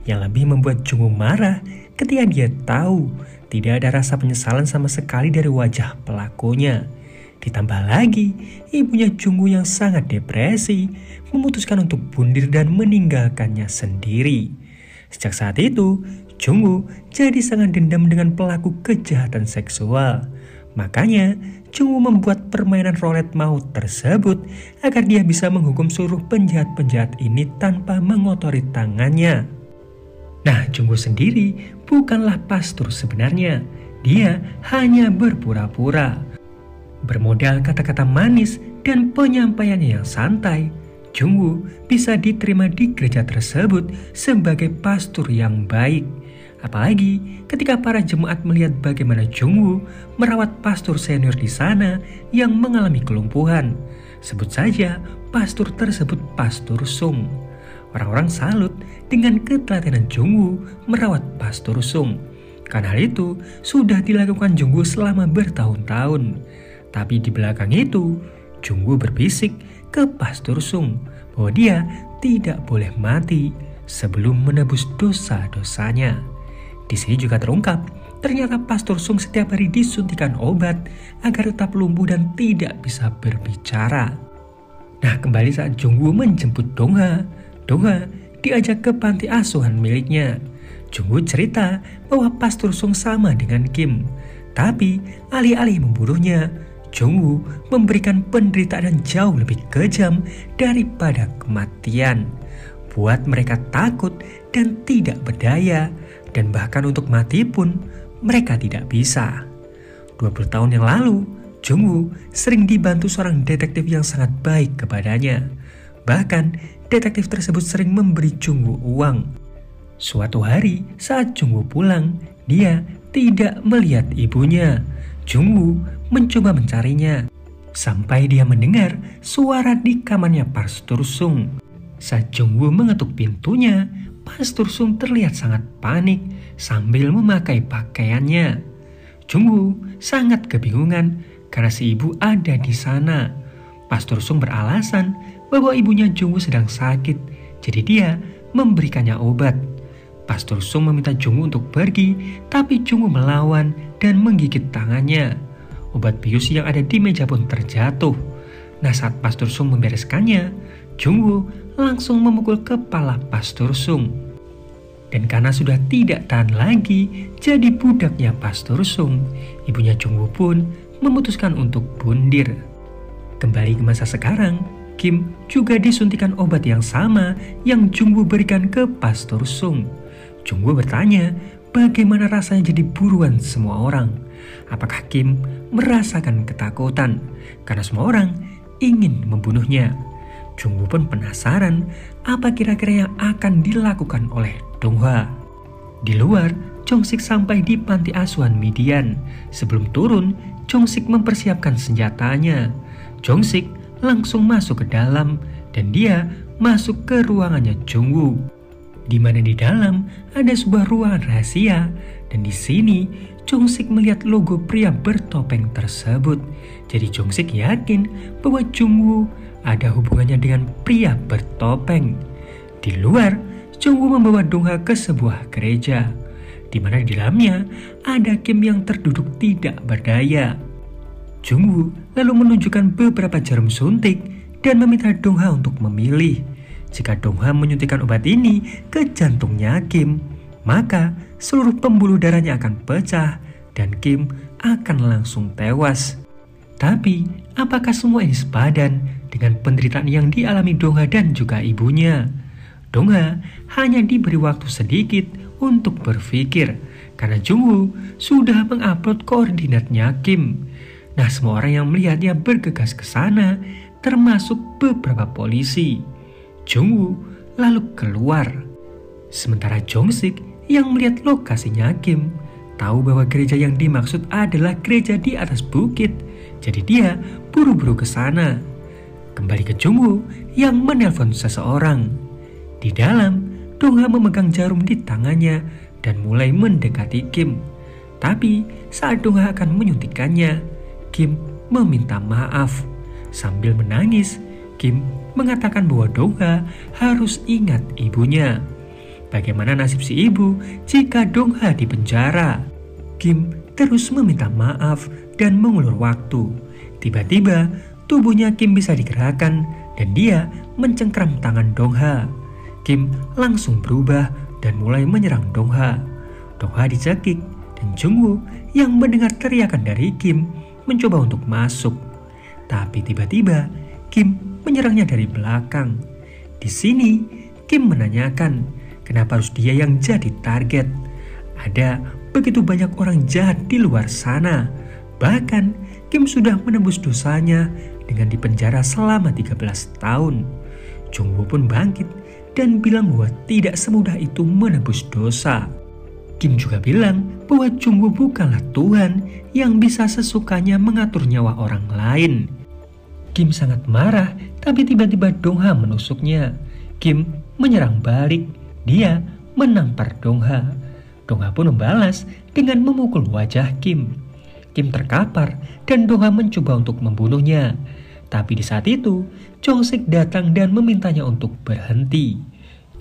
Yang lebih membuat Jung-woo marah ketika dia tahu tidak ada rasa penyesalan sama sekali dari wajah pelakunya. Ditambah lagi, ibunya Jung-woo yang sangat depresi memutuskan untuk bunuh dan meninggalkannya sendiri. Sejak saat itu, Jung-woo jadi sangat dendam dengan pelaku kejahatan seksual. Makanya, Jung-woo membuat permainan roulette maut tersebut agar dia bisa menghukum seluruh penjahat-penjahat ini tanpa mengotori tangannya. Nah, Jung-woo sendiri bukanlah pastor sebenarnya. Dia hanya berpura-pura. Bermodal kata-kata manis dan penyampaiannya yang santai, Jung-woo bisa diterima di gereja tersebut sebagai pastor yang baik. Apalagi ketika para jemaat melihat bagaimana Jung-woo merawat pastor senior di sana yang mengalami kelumpuhan. Sebut saja pastor tersebut Pastor Sung. Orang-orang salut dengan ketelatenan Jung-woo merawat Pastor Sung. Karena hal itu sudah dilakukan Jung-woo selama bertahun-tahun. Tapi di belakang itu, Jung-woo berbisik ke Pastor Sung bahwa dia tidak boleh mati sebelum menebus dosa-dosanya. Di sini juga terungkap, ternyata Pastor Sung setiap hari disuntikan obat agar tetap lumpuh dan tidak bisa berbicara. Nah, kembali saat Jung-woo menjemput Dong-ha, Dong-ha diajak ke panti asuhan miliknya. Jung-woo cerita bahwa Pastor Sung sama dengan Kim. Tapi, alih-alih membunuhnya, Jung-woo memberikan penderitaan yang jauh lebih kejam daripada kematian. Buat mereka takut dan tidak berdaya. Dan bahkan untuk mati pun mereka tidak bisa. 20 tahun yang lalu, Jung-woo sering dibantu seorang detektif yang sangat baik kepadanya. Bahkan, detektif tersebut sering memberi Jung-woo uang. Suatu hari saat Jung-woo pulang, dia tidak melihat ibunya. Jung-woo mencoba mencarinya, sampai dia mendengar suara di kamarnya Pastor Sung. Saat Jung-woo mengetuk pintunya, Pastor Sung terlihat sangat panik sambil memakai pakaiannya. Jung-woo sangat kebingungan karena si ibu ada di sana. Pastor Sung beralasan bahwa ibunya Jung-woo sedang sakit, jadi dia memberikannya obat. Pastor Sung meminta Jung-woo untuk pergi, tapi Jung-woo melawan dan menggigit tangannya. Obat bius yang ada di meja pun terjatuh. Nah, saat Pastor Sung membereskannya, Jung-woo langsung memukul kepala Pastor Sung. Dan karena sudah tidak tahan lagi jadi budaknya Pastor Sung, ibunya Jung-woo pun memutuskan untuk bundir. Kembali ke masa sekarang, Kim juga disuntikan obat yang sama yang Jungwoo berikan ke Pastor Sung. Jungwoo bertanya bagaimana rasanya jadi buruan semua orang. Apakah Kim merasakan ketakutan karena semua orang ingin membunuhnya? Jungwoo pun penasaran apa kira-kira yang akan dilakukan oleh Donghwa. Di luar, Jong-sik sampai di panti asuhan Midian. Sebelum turun, Jong-sik mempersiapkan senjatanya. Jong-sik langsung masuk ke dalam dan dia masuk ke ruangannya Jungwoo, di mana di dalam ada sebuah ruangan rahasia dan di sini Jong-sik melihat logo pria bertopeng tersebut. Jadi Jong-sik yakin bahwa Jungwoo ada hubungannya dengan pria bertopeng. Di luar, Jungwoo membawa Donghwa ke sebuah gereja, di mana di dalamnya ada Kim yang terduduk tidak berdaya. Jungwoo lalu menunjukkan beberapa jarum suntik dan meminta Donghwa untuk memilih. Jika Donghwa menyuntikkan obat ini ke jantungnya Kim, maka seluruh pembuluh darahnya akan pecah dan Kim akan langsung tewas. Tapi, apakah semua ini sepadan dengan penderitaan yang dialami Donghwa dan juga ibunya? Donghwa hanya diberi waktu sedikit untuk berpikir karena Jungwoo sudah mengupload koordinatnya Kim. Nah, semua orang yang melihatnya bergegas ke sana, termasuk beberapa polisi. Jungwoo lalu keluar. Sementara Jong-sik yang melihat lokasinya Kim, tahu bahwa gereja yang dimaksud adalah gereja di atas bukit. Jadi dia buru-buru ke sana. Kembali ke Jungwoo yang menelpon seseorang. Di dalam, Donghwa memegang jarum di tangannya dan mulai mendekati Kim. Tapi saat Donghwa akan menyuntikkannya, Kim meminta maaf. Sambil menangis, Kim mengatakan bahwa Donghwa harus ingat ibunya. Bagaimana nasib si ibu jika Donghwa di penjara? Kim terus meminta maaf dan mengulur waktu. Tiba-tiba tubuhnya Kim bisa digerakkan dan dia mencengkram tangan Donghwa. Kim langsung berubah dan mulai menyerang Donghwa. Donghwa dicekik dan Jungwoo yang mendengar teriakan dari Kim mencoba untuk masuk. Tapi tiba-tiba Kim menyerangnya dari belakang. Di sini Kim menanyakan kenapa harus dia yang jadi target. Ada begitu banyak orang jahat di luar sana. Bahkan Kim sudah menembus dosanya dengan dipenjara selama 13 tahun. Jungwoo pun bangkit dan bilang bahwa tidak semudah itu menebus dosa. Kim juga bilang bahwa Jungwoo bukanlah Tuhan yang bisa sesukanya mengatur nyawa orang lain. Kim sangat marah, tapi tiba-tiba Donghwa menusuknya. Kim menyerang balik, dia menampar Donghwa. Donghwa pun membalas dengan memukul wajah Kim. Kim terkapar dan Donghwa mencoba untuk membunuhnya. Tapi di saat itu, Jong-sik datang dan memintanya untuk berhenti.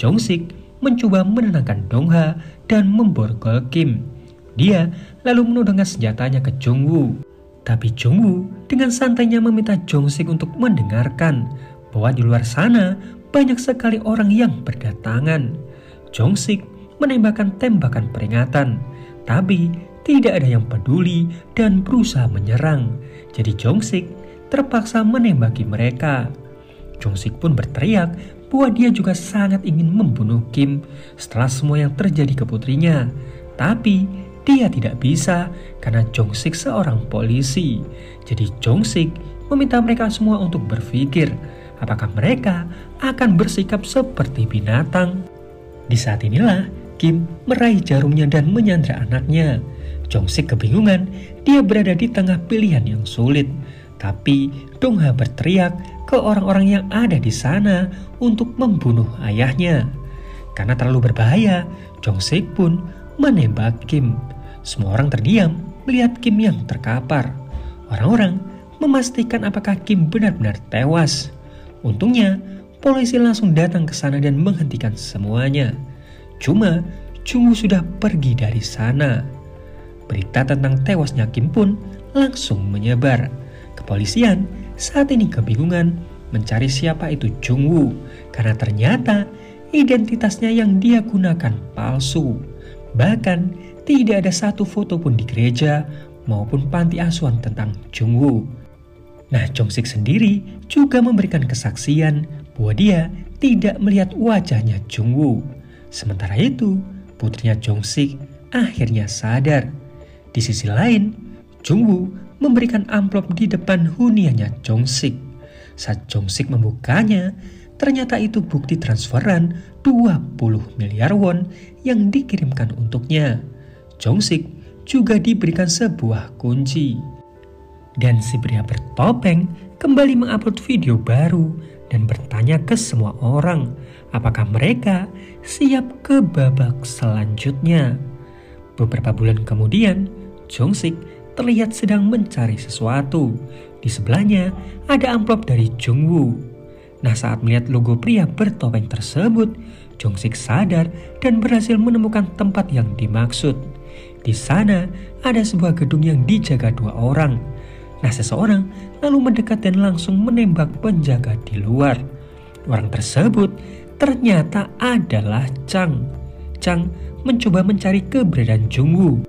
Jong-sik mencoba menenangkan Donghwa dan memborgol Kim. Dia lalu menodongkan senjatanya ke Jungwoo. Tapi Jungwoo dengan santainya meminta Jong-sik untuk mendengarkan bahwa di luar sana banyak sekali orang yang berdatangan. Jong-sik menembakkan tembakan peringatan, tapi tidak ada yang peduli dan berusaha menyerang. Jadi Jong-sik terpaksa menembaki mereka. Jong-sik pun berteriak bahwa dia juga sangat ingin membunuh Kim setelah semua yang terjadi ke putrinya. Tapi dia tidak bisa karena Jong-sik seorang polisi. Jadi Jong-sik meminta mereka semua untuk berpikir apakah mereka akan bersikap seperti binatang. Di saat inilah Kim meraih jarumnya dan menyandra anaknya. Jong-sik kebingungan, dia berada di tengah pilihan yang sulit. Tapi Donghwa berteriak ke orang-orang yang ada di sana untuk membunuh ayahnya. Karena terlalu berbahaya, Jong-sik pun menembak Kim. Semua orang terdiam melihat Kim yang terkapar. Orang-orang memastikan apakah Kim benar-benar tewas. Untungnya, polisi langsung datang ke sana dan menghentikan semuanya. Cuma, Jungwoo sudah pergi dari sana. Berita tentang tewasnya Kim pun langsung menyebar. Kepolisian saat ini kebingungan mencari siapa itu Jungwoo karena ternyata identitasnya yang dia gunakan palsu. Bahkan tidak ada satu foto pun di gereja maupun panti asuhan tentang Jungwoo. Nah, Jong-sik sendiri juga memberikan kesaksian bahwa dia tidak melihat wajahnya Jung-woo. Sementara itu, putrinya Jong-sik akhirnya sadar. Di sisi lain, Jung-woo memberikan amplop di depan huniannya Jong-sik. Saat Jong-sik membukanya, ternyata itu bukti transferan 20 miliar won yang dikirimkan untuknya. Jong-sik juga diberikan sebuah kunci. Dan si pria bertopeng kembali mengupload video baru dan bertanya ke semua orang apakah mereka siap ke babak selanjutnya. Beberapa bulan kemudian, Jong-sik terlihat sedang mencari sesuatu. Di sebelahnya ada amplop dari Jung-woo. Nah, saat melihat logo pria bertopeng tersebut, Jong-sik sadar dan berhasil menemukan tempat yang dimaksud. Di sana ada sebuah gedung yang dijaga 2 orang. Nah, seseorang lalu mendekat dan langsung menembak penjaga di luar. Orang tersebut ternyata adalah Chang. Chang mencoba mencari keberadaan Jung-woo.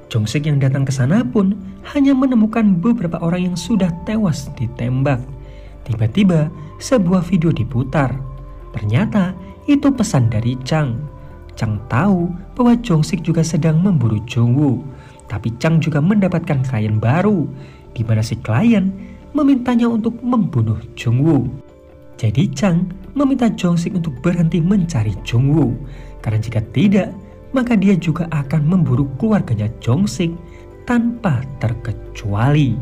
Jong-sik yang datang ke sana pun hanya menemukan beberapa orang yang sudah tewas ditembak. Tiba-tiba sebuah video diputar. Ternyata itu pesan dari Chang. Chang tahu bahwa Jong-sik juga sedang memburu Jung-woo. Tapi Chang juga mendapatkan klien baru, di mana si klien memintanya untuk membunuh Jung-woo. Jadi Chang meminta Jong-sik untuk berhenti mencari Jung-woo, karena jika tidak, maka dia juga akan memburu keluarganya Jong-sik tanpa terkecuali.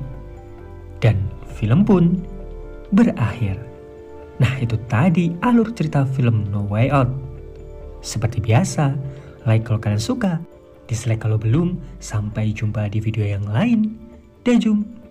Dan film pun berakhir. Nah, itu tadi alur cerita film No Way Out. Seperti biasa, like kalau kalian suka, dislike kalau belum. Sampai jumpa di video yang lain. Dajum.